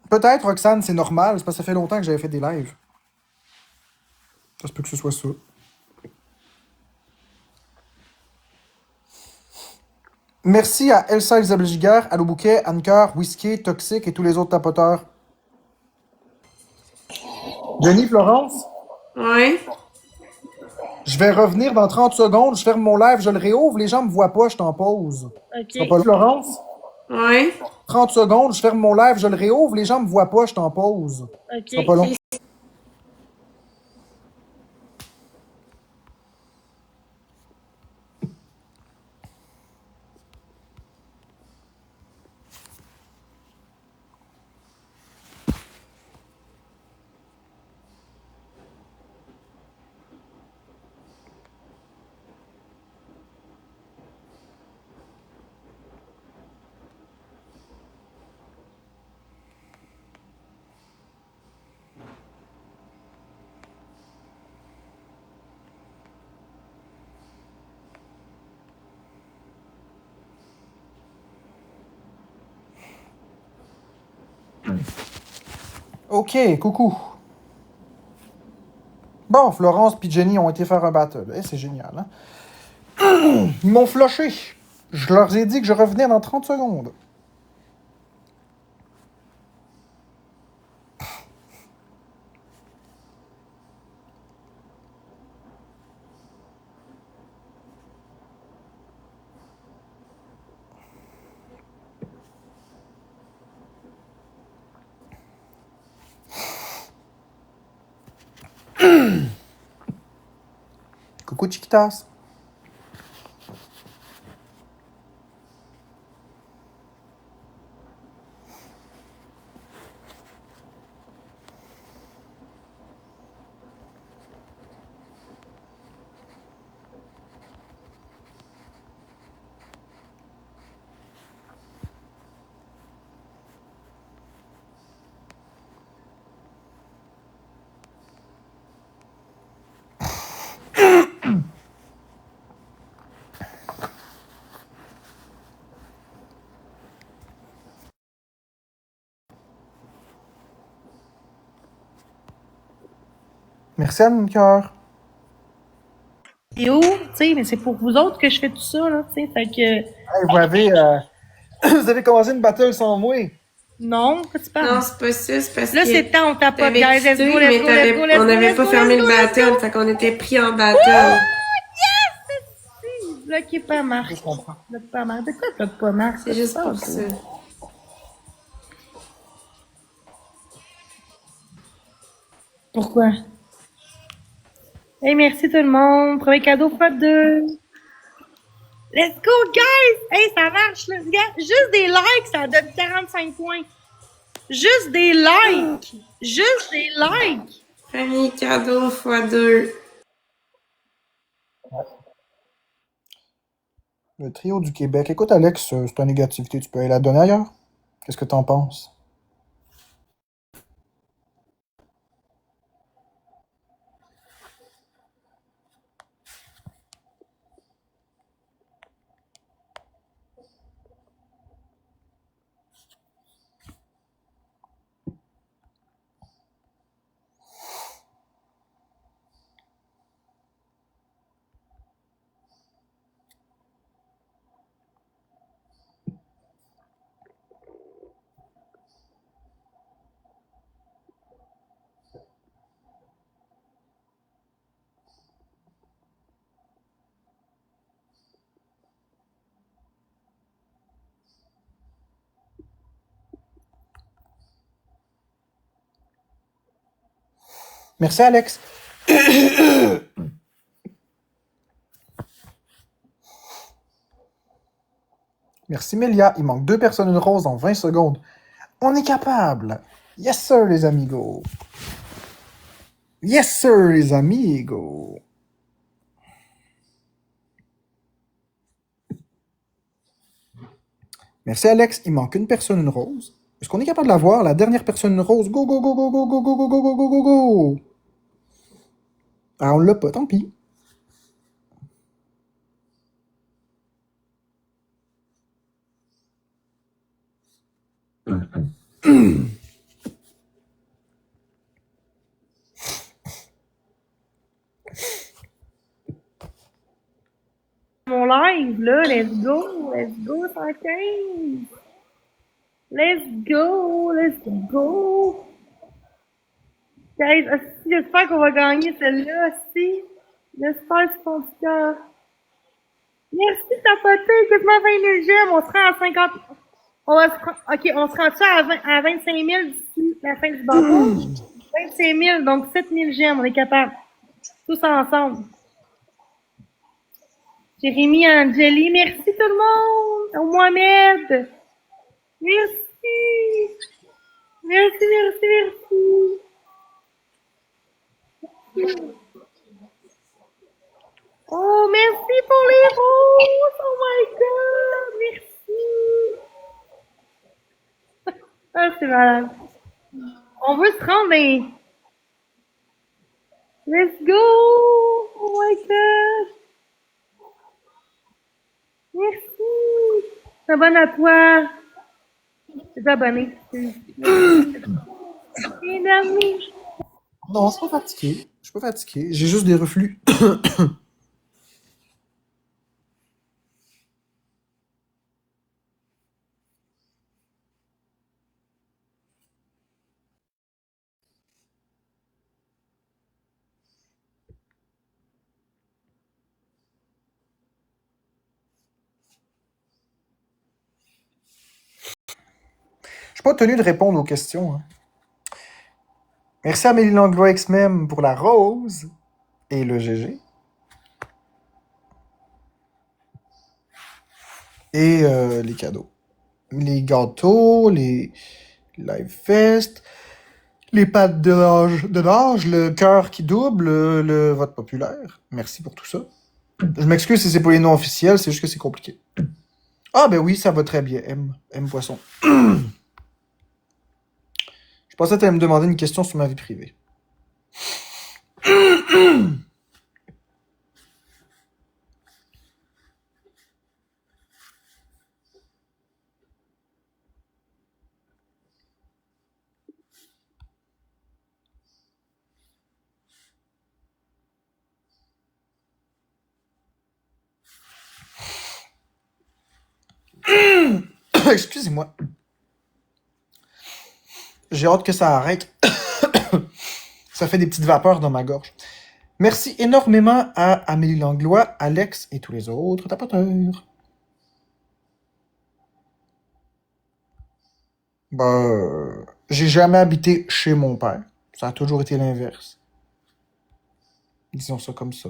S1: Peut-être, Roxane, c'est normal, c'est parce que ça fait longtemps que j'avais fait des lives. Ça se peut que ce soit ça. Merci à Elsa Isabelle Giguère, Allo Bouquet, Anne-Cœur, Whisky, Toxic et tous les autres tapoteurs. Jenny, Florence,
S2: Ouais.
S1: je vais revenir dans 30 secondes, je ferme mon live, je le réouvre, les gens me voient pas, je t'en pause.
S3: OK.
S1: Pas long. Florence,
S2: Ouais.
S1: 30 secondes, je ferme mon live, je le réouvre, les gens me voient pas, je t'en pause.
S3: OK.
S1: Pas long. Ok, coucou. Bon, Florence et Jenny ont été faire un battle. Eh, c'est génial, hein? Ils m'ont flushé. Je leur ai dit que je revenais dans 30 secondes. Coucou. beaucoup, Chiquitas. Merci, Anne-Cœur.
S3: Et où, tu sais, mais c'est pour vous autres que je fais tout ça, là, tu sais, fait que...
S1: Hey, vous avez commencé une battle sans moi.
S3: Non, que tu parles?
S2: Non, c'est pas ça, c'est parce
S3: Là,
S2: que
S3: c'est temps, on tapote,
S2: t'avais
S3: guys, let's
S2: quitté,
S3: go,
S2: mais
S3: let's go, let's go, let's go,
S2: on n'avait
S3: let's
S2: pas
S3: go,
S2: fermé
S3: let's
S2: le
S3: go, let's
S2: battle,
S3: go.
S2: fait qu'on était pris en battle.
S3: Bloqué pas marre.
S1: Je comprends.
S3: Bloqué pas marre. De quoi bloqué pas marre?
S2: C'est juste pour ça.
S3: Pourquoi? Hey, merci tout le monde. Premier cadeau x2. Let's go, guys! Hey, ça marche, là. Regarde, juste des likes, ça donne 45 points. Juste des likes. Juste des likes.
S2: Premier cadeau x2.
S1: Le trio du Québec. Écoute, Alex, c'est une négativité. Tu peux aller la donner ailleurs? Qu'est-ce que t'en penses? Merci, Alex. Merci, Mélia. Il manque 2 personnes roses en 20 secondes. On est capable. Yes, sir, les amigos. Yes, sir, les amigos. Merci, Alex. Il manque une personne rose. Est-ce qu'on est capable de la voir? La dernière personne rose. Go, go, go, go, go, go, go, go, go, go, go, go, go. Ah, on l'a pas, tant pis.
S3: Mon live, là, let's go, 115. Let's go. Guys, j'espère qu'on va gagner celle-là, aussi. J'espère c'est ton cœur. Merci de tapoter, quasiment 20 000 gemmes, on sera à 50... on se rend à 25 000 d'ici la fin du bâton. 25 000, donc 7 000 gemmes, on est capable. Tous ensemble. Jérémy, Angeli, merci tout le monde. Oh, Mohamed. Merci. Oh, merci pour les roses. Oh my god, merci. Ah, c'est malade. On veut se rendre, mais... Let's go. Oh my god. Merci. T'abonnes à toi. C'est abonné.
S1: Non, je suis pas fatigué. Je suis pas fatigué. J'ai juste des reflux. Je suis pas tenu de répondre aux questions. Hein. Merci à Amélie Langlois X-Mem pour la rose et le GG. et les cadeaux. Les gâteaux, les live fest, les pâtes de l'âge, le cœur qui double, le vote populaire. Merci pour tout ça. Je m'excuse si c'est pas les noms officiels, c'est juste que c'est compliqué. Ah ben oui, ça va très bien, M Poisson. Je pensais que tu allais me demander une question sur ma vie privée. Excusez-moi. J'ai hâte que ça arrête. Ça fait des petites vapeurs dans ma gorge. Merci énormément à Amélie Langlois, Alex et tous les autres tapoteurs. J'ai jamais habité chez mon père. Ça a toujours été l'inverse. Disons ça comme ça.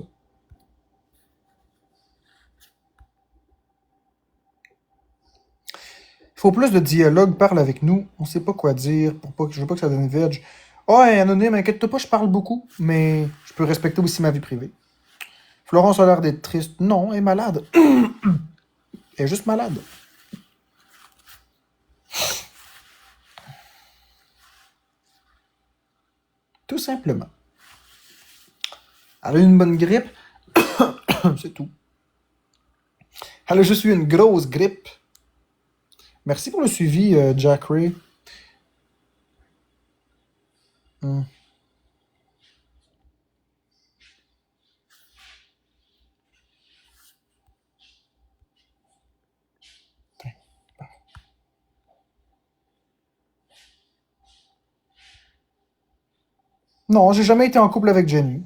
S1: Il faut plus de dialogue, parle avec nous. On sait pas quoi dire, je veux pas que ça donne veg. Oh, hey, anonyme, inquiète-toi pas, je parle beaucoup, mais je peux respecter aussi ma vie privée. Florence a l'air d'être triste. Non, elle est malade. Elle est juste malade. Tout simplement. Elle a eu une bonne grippe. C'est tout. Elle a juste eu une grosse grippe. Merci pour le suivi, Jack Ray. Hmm. Non, j'ai jamais été en couple avec Jenny.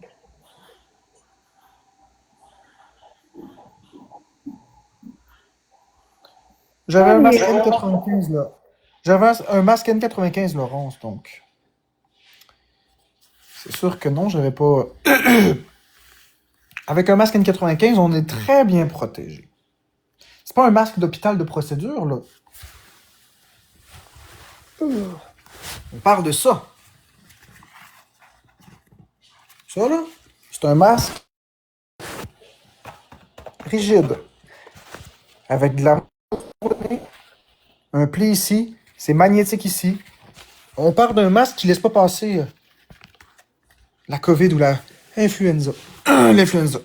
S1: J'avais un masque N95 là. J'avais un masque N95 Laurence, donc. C'est sûr que non, j'avais pas. Avec un masque N95, on est très bien protégé. C'est pas un masque d'hôpital de procédure, là. On parle de ça. Ça, là, c'est un masque rigide. Avec de la... Un pli ici. C'est magnétique ici. On parle d'un masque qui laisse pas passer la COVID ou la influenza. L'influenza.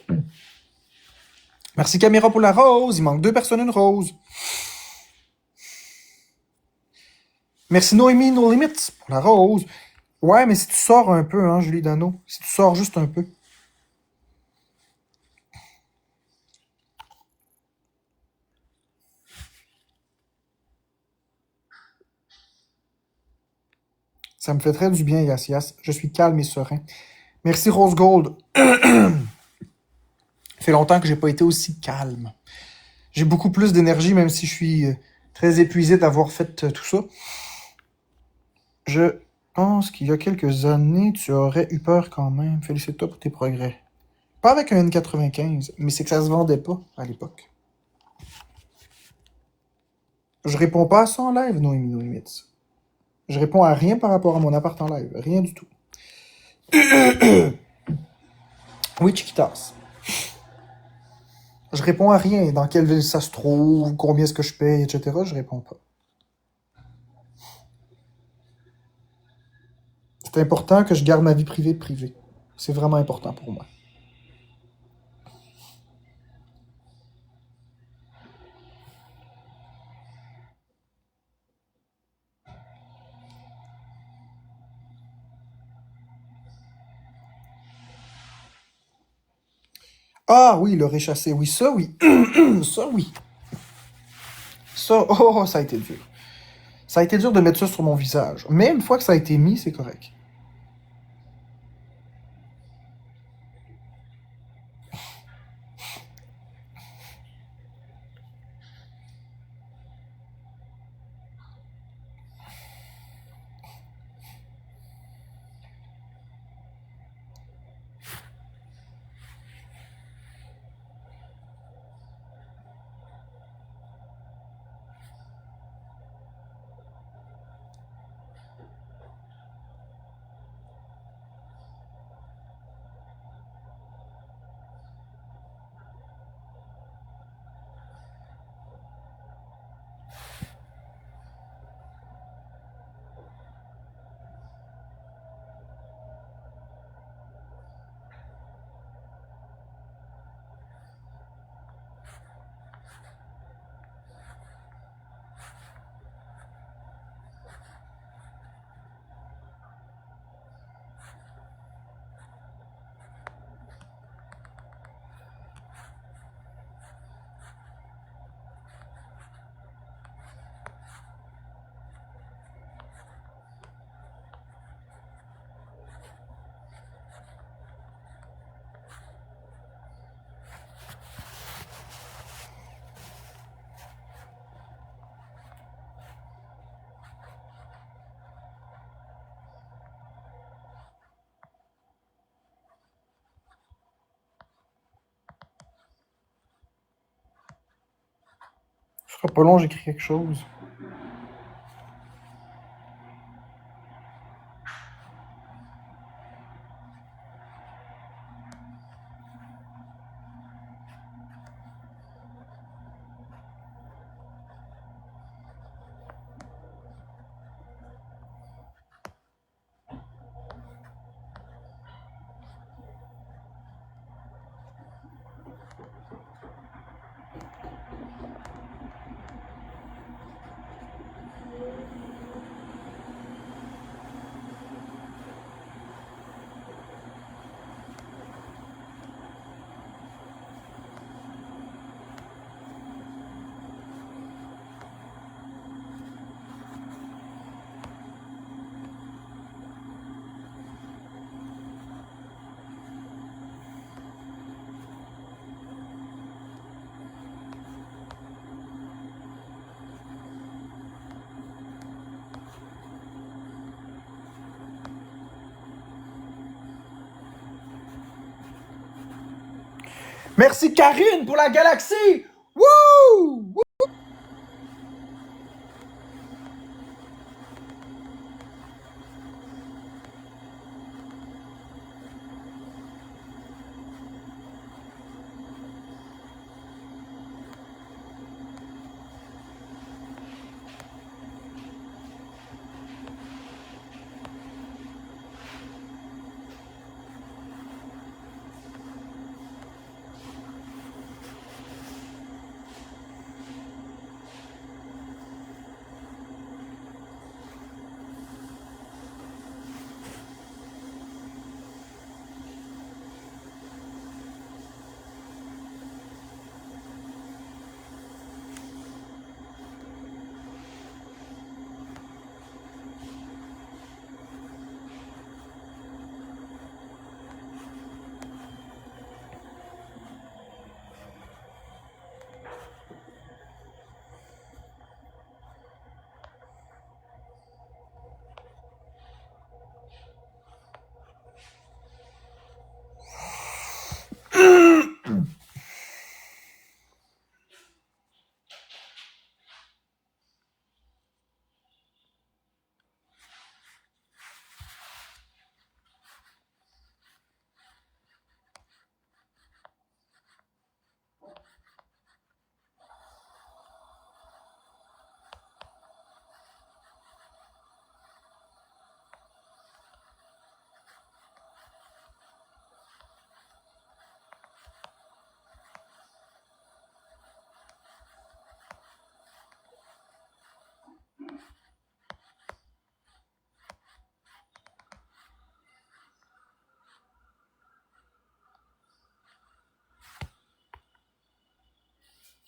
S1: Merci caméra pour la rose. Il manque 2 personnes, une rose. Merci Noémie No Limits pour la rose. Ouais, mais si tu sors un peu, hein, Julie Dano. Si tu sors juste un peu. Ça me fait très du bien, Yassias. Je suis calme et serein. Merci Rose Gold. Ça fait longtemps que j'ai pas été aussi calme. J'ai beaucoup plus d'énergie, même si je suis très épuisé d'avoir fait tout ça. Je pense qu'il y a quelques années, tu aurais eu peur quand même. Félicite-toi pour tes progrès. Pas avec un N95, mais c'est que ça se vendait pas à l'époque. Je réponds pas à ça en live, Noémie No Limits. Je réponds à rien par rapport à mon appart en live. Rien du tout. Oui, Chiquitas. Je réponds à rien. Dans quelle ville ça se trouve, combien est-ce que je paye, etc. Je réponds pas. C'est important que je garde ma vie privée privée. C'est vraiment important pour moi. Ah oui, le réchassé. Oui, ça, oui. Ça, oui. Ça, oh, ça a été dur. Ça a été dur de mettre ça sur mon visage. Mais une fois que ça a été mis, c'est correct. sera pas long, j'écris quelque chose. Merci Karine pour la galaxie! Wouh!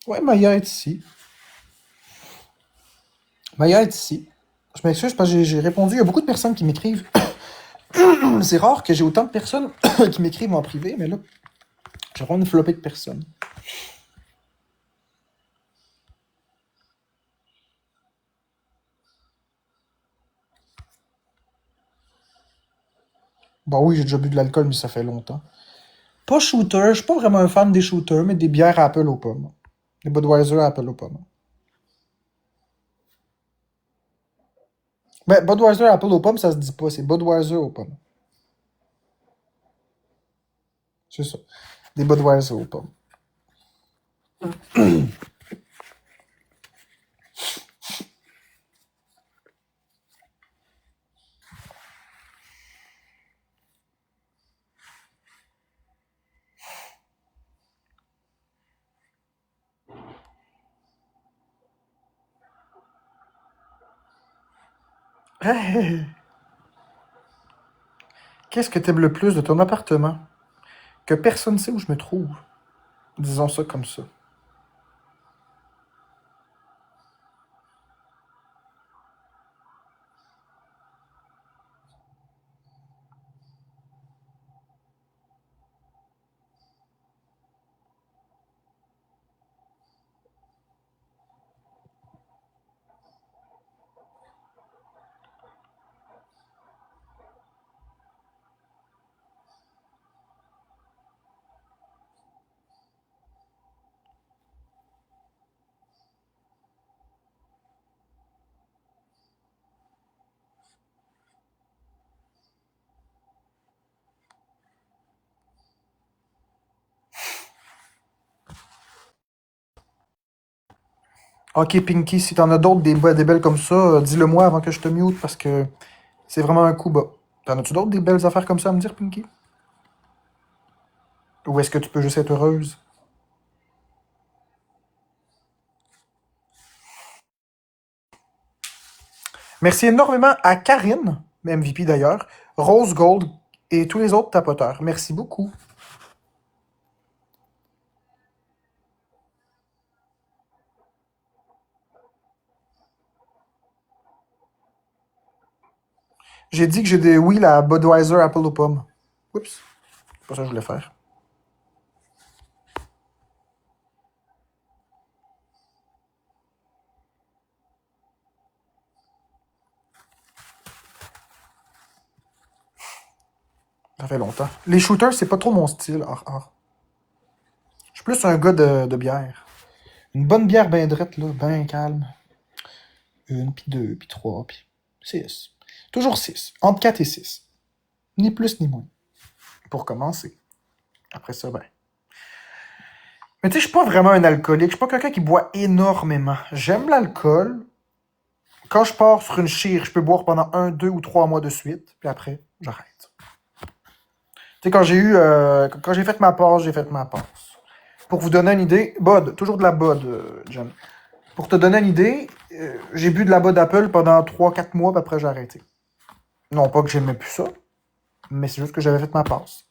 S1: Ouais, Maya est ici. Maya est ici. Je m'excuse parce que j'ai répondu. Il y a beaucoup de personnes qui m'écrivent. C'est rare que j'ai autant de personnes qui m'écrivent en privé, mais là, j'ai vraiment une flopée de personnes. Bah oui, j'ai déjà bu de l'alcool, mais ça fait longtemps. Pas shooter, je suis pas vraiment un fan des shooters, mais des bières à Apple aux pommes. Des Budweiser à Apple aux pommes. Ben, Budweiser à Apple aux pommes, ça se dit pas, c'est Budweiser aux pommes. C'est ça. Des Budweiser aux pommes. Hey! Qu'est-ce que t'aimes le plus de ton appartement? Que personne sait où je me trouve. Disons ça comme ça. Ok, Pinky, si t'en as d'autres des belles comme ça, dis-le moi avant que je te mute parce que c'est vraiment un coup bas. T'en as-tu d'autres des belles affaires comme ça à me dire, Pinky? Ou est-ce que tu peux juste être heureuse? Merci énormément à Karine, MVP d'ailleurs, Rose Gold et tous les autres tapoteurs. Merci beaucoup. J'ai dit que j'ai des oui la Budweiser Apple aux pommes. Oups, c'est pas ça que je voulais faire. Ça fait longtemps. Les shooters, c'est pas trop mon style. Je suis plus un gars de bière. Une bonne bière bien drette, là, bien calme. Une, puis deux, puis trois, puis six. Toujours six. Entre 4 et 6. Ni plus ni moins. Pour commencer. Après ça, ben. Mais tu sais, je suis pas vraiment un alcoolique. Je suis pas quelqu'un qui boit énormément. J'aime l'alcool. Quand je pars sur une chire, je peux boire pendant 1, 2 ou 3 mois de suite. Puis après, j'arrête. Tu sais, quand j'ai fait ma passe, j'ai fait ma passe. Pour vous donner une idée, Bud, toujours de la Bud, John. Pour te donner une idée, j'ai bu de la Bud Apple pendant 3, 4 mois, puis après j'ai arrêté. Non pas que j'aimais plus ça, mais c'est juste que j'avais fait ma passe.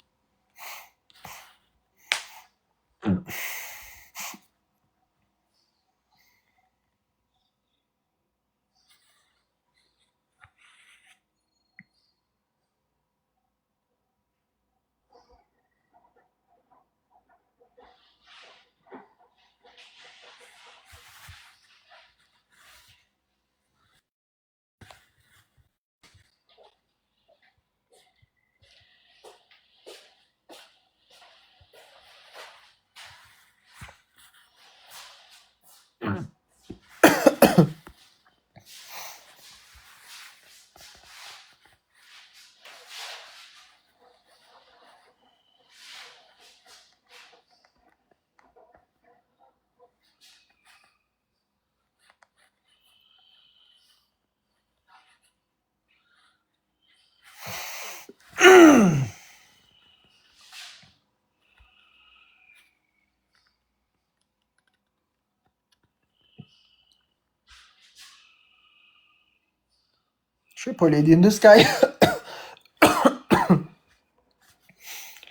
S1: Je sais pas, Lady in the Sky.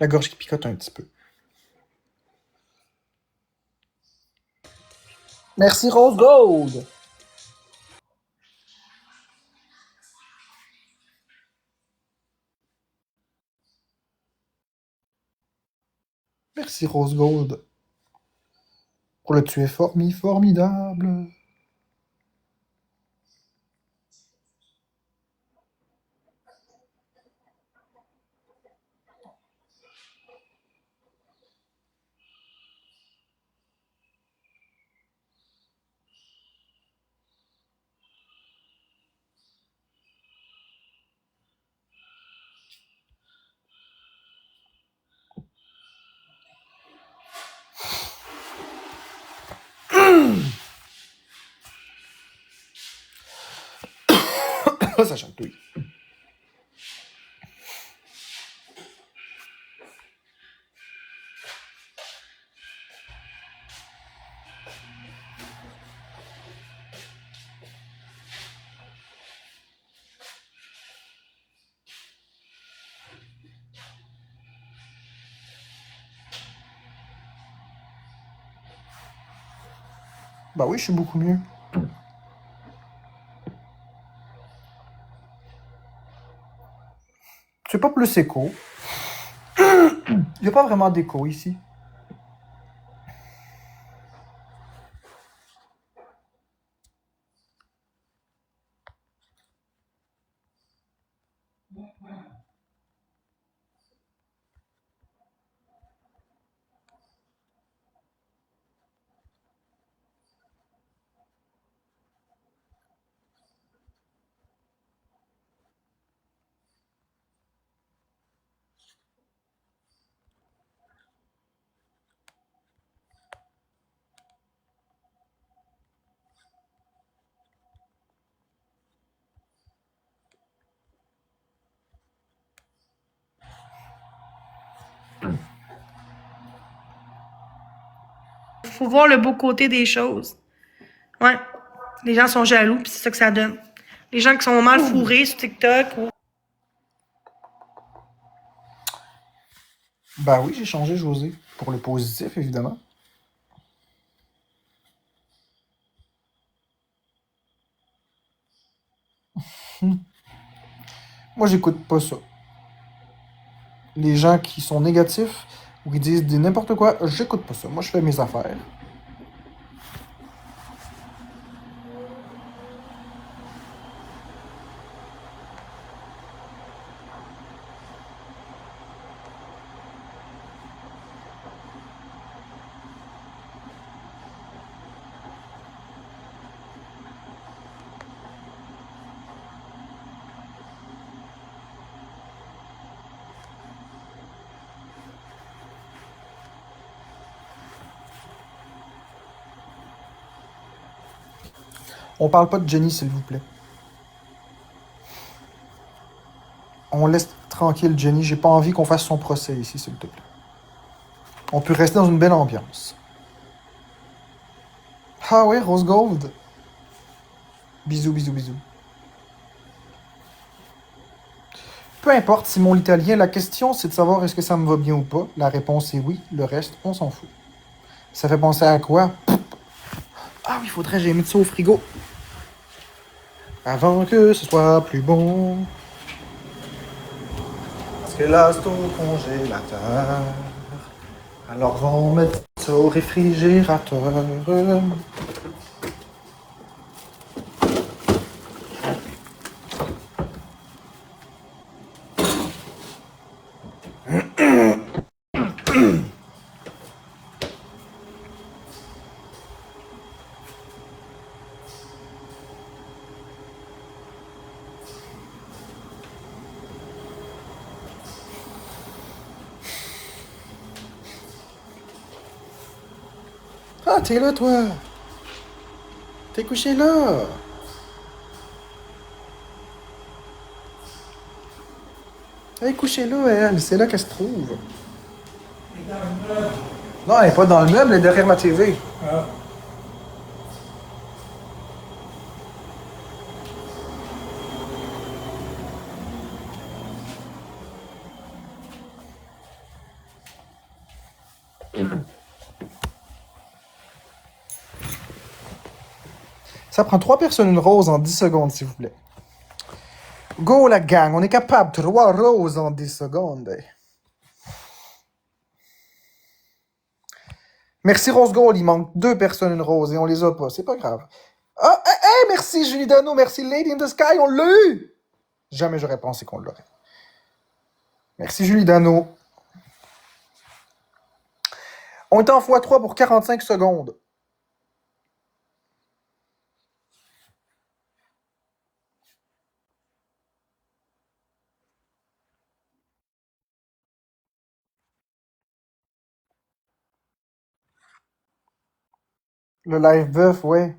S1: La gorge qui picote un petit peu. Merci Rose Gold. Merci Rose Gold. Pour le tu es formidable. Ça chatouille. Bah oui, je suis beaucoup mieux. C'est pas plus écho. Il n'y a pas vraiment d'écho ici.
S3: Faut voir le beau côté des choses. Ouais. Les gens sont jaloux, puis c'est ça que ça donne. Les gens qui sont mal fourrés sur TikTok.
S1: Ben oui, j'ai changé José. Pour le positif, évidemment. Moi, j'écoute pas ça. Les gens qui sont négatifs ou qui disent n'importe quoi, j'écoute pas ça. Moi, je fais mes affaires. On parle pas de Jenny, s'il vous plaît. On laisse tranquille Jenny. J'ai pas envie qu'on fasse son procès ici, s'il te plaît. On peut rester dans une belle ambiance. Ah ouais, Rose Gold. Bisous, bisous, bisous. Peu importe, Simon l'Italien, la question c'est de savoir est-ce que ça me va bien ou pas. La réponse est oui, le reste, on s'en fout. Ça fait penser à quoi? Ah oui, faudrait que j'ai mis ça au frigo. Avant que ce soit plus bon. Parce que là, c'est au congélateur. Alors on met ça au réfrigérateur. Ah, t'es là, toi. T'es couché là. Elle est couchée là, elle. C'est là qu'elle se trouve. Non, elle est pas dans le meuble, elle est derrière ma TV.
S4: Ah.
S1: Ça prend 3 personnes une rose en 10 secondes, s'il vous plaît. Go, la gang, on est capable. 3 roses en 10 secondes. Merci, Rose Gold. Il manque 2 personnes une rose et on les a pas. C'est pas grave. Ah, hey, merci, Julie Dano. Merci, Lady in the Sky. On l'a eu. Jamais j'aurais pensé qu'on l'aurait. Merci, Julie Dano. On est en x3 pour 45 secondes. Le live bœuf, ouais.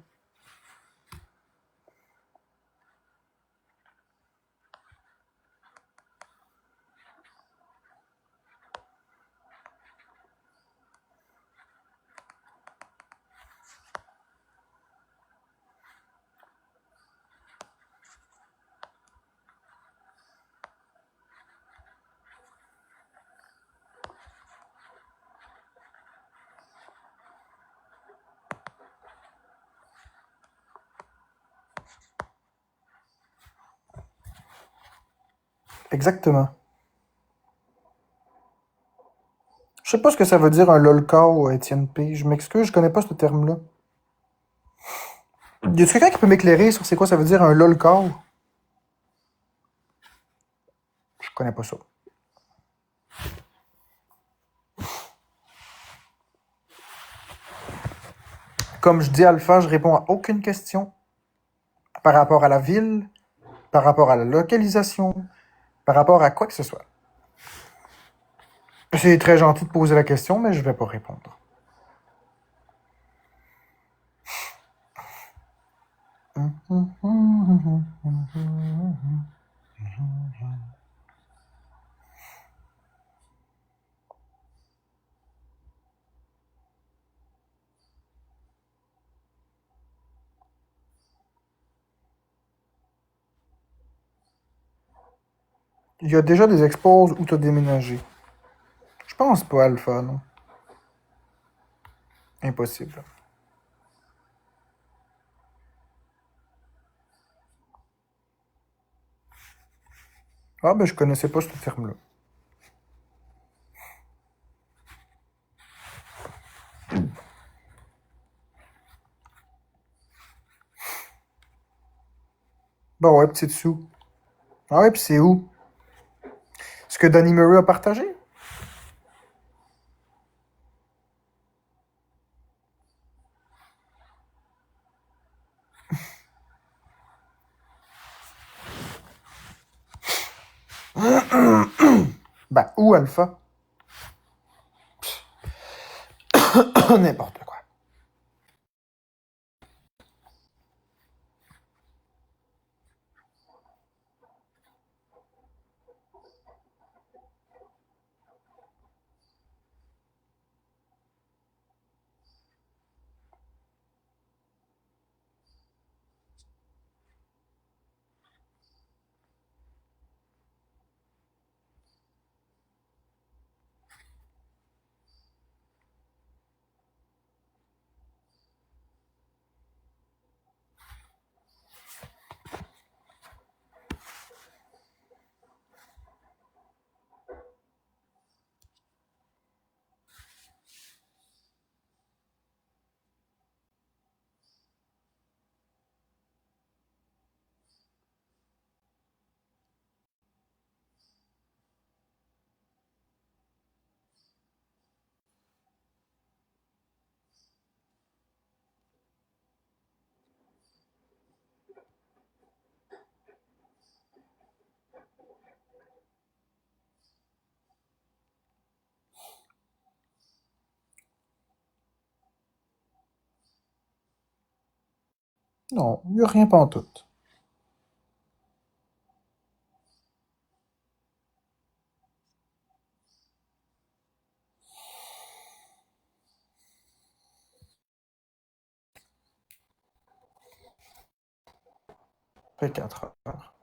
S1: Exactement. Je sais pas ce que ça veut dire un lolcow, Étienne P. Je m'excuse, je connais pas ce terme-là. Y a-t-il quelqu'un qui peut m'éclairer sur c'est quoi ça veut dire un lolcow? Je connais pas ça. Comme je dis Alpha, je réponds à aucune question par rapport à la ville, par rapport à la localisation, par rapport à quoi que ce soit. C'est très gentil de poser la question, mais je vais pas répondre. Il y a déjà des expos où t'as déménagé. Je pense pas, Alpha, non. Impossible. Ah, ben je connaissais pas ce terme-là. Bah ouais, petite sous. Ah ouais, pis c'est où? Ce que Danny Murray a partagé? Bah, où, Alpha? N'importe quoi. Non, il n'y a rien pantoute. Après 4 heures.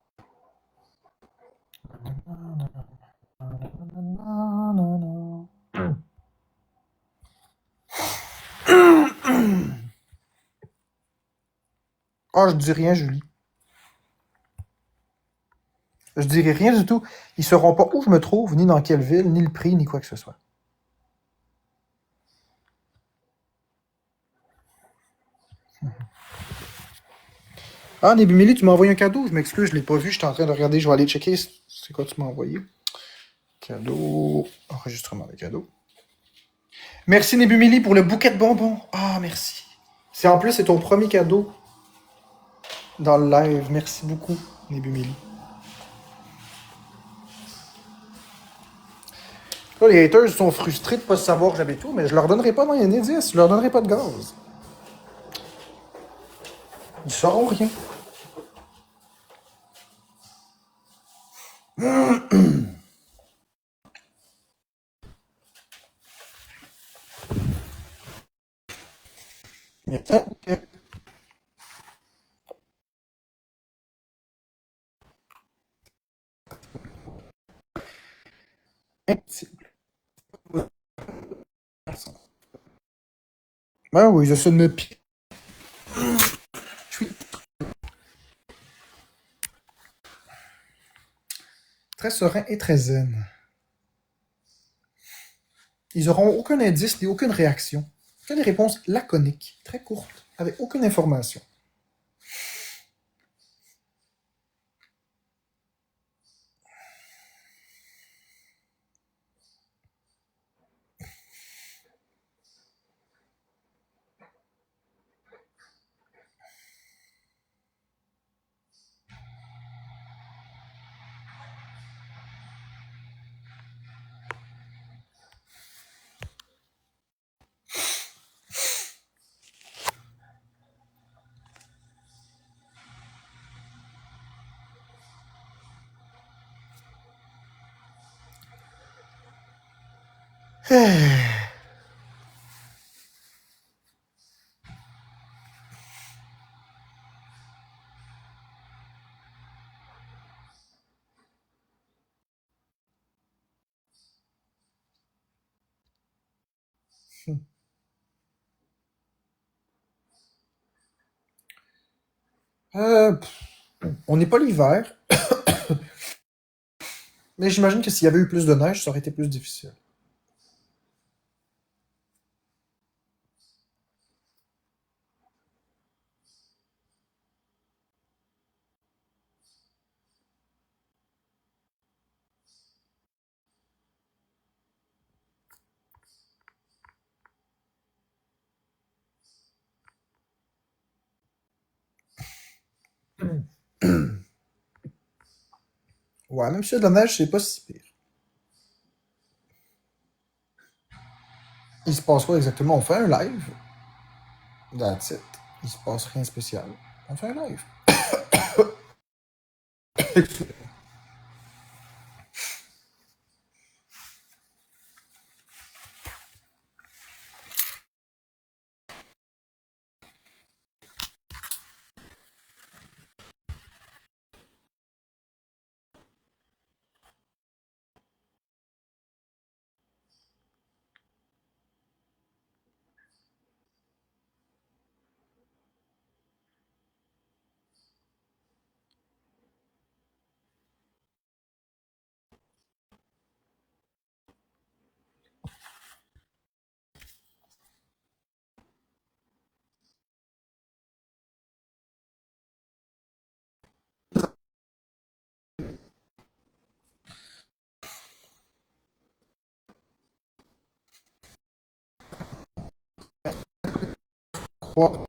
S1: Ah, je dis rien, Julie. Je dirai rien du tout. Ils sauront pas où je me trouve, ni dans quelle ville, ni le prix, ni quoi que ce soit. Ah, Nebumili, tu m'as envoyé un cadeau. Je m'excuse, je l'ai pas vu. J'étais en train de regarder. Je vais aller checker. C'est quoi tu m'as envoyé? Cadeau. Enregistrement des cadeaux. Merci, Nebumili, pour le bouquet de bonbons. Ah, merci. C'est en plus, c'est ton premier cadeau dans le live. Merci beaucoup, Nebumili. Là, les haters sont frustrés de ne pas savoir que j'habite où, mais je leur donnerai pas d'indice. Je leur donnerai pas de gaz. Ils sauront rien. Ah oui, je suis une pique. Je suis très serein et très zen. Ils n'auront aucun indice ni aucune réaction. Que des réponses laconiques, très courtes, avec aucune information. On n'est pas l'hiver, mais j'imagine que s'il y avait eu plus de neige, ça aurait été plus difficile. Ouais, même s'il y a de la neige, c'est pas si pire. Il se passe quoi exactement? On fait un live. That's it. Il se passe rien de spécial. On fait un live. Quoi?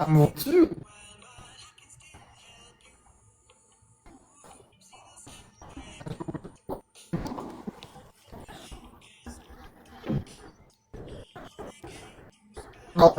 S1: Ah mon Dieu! Non,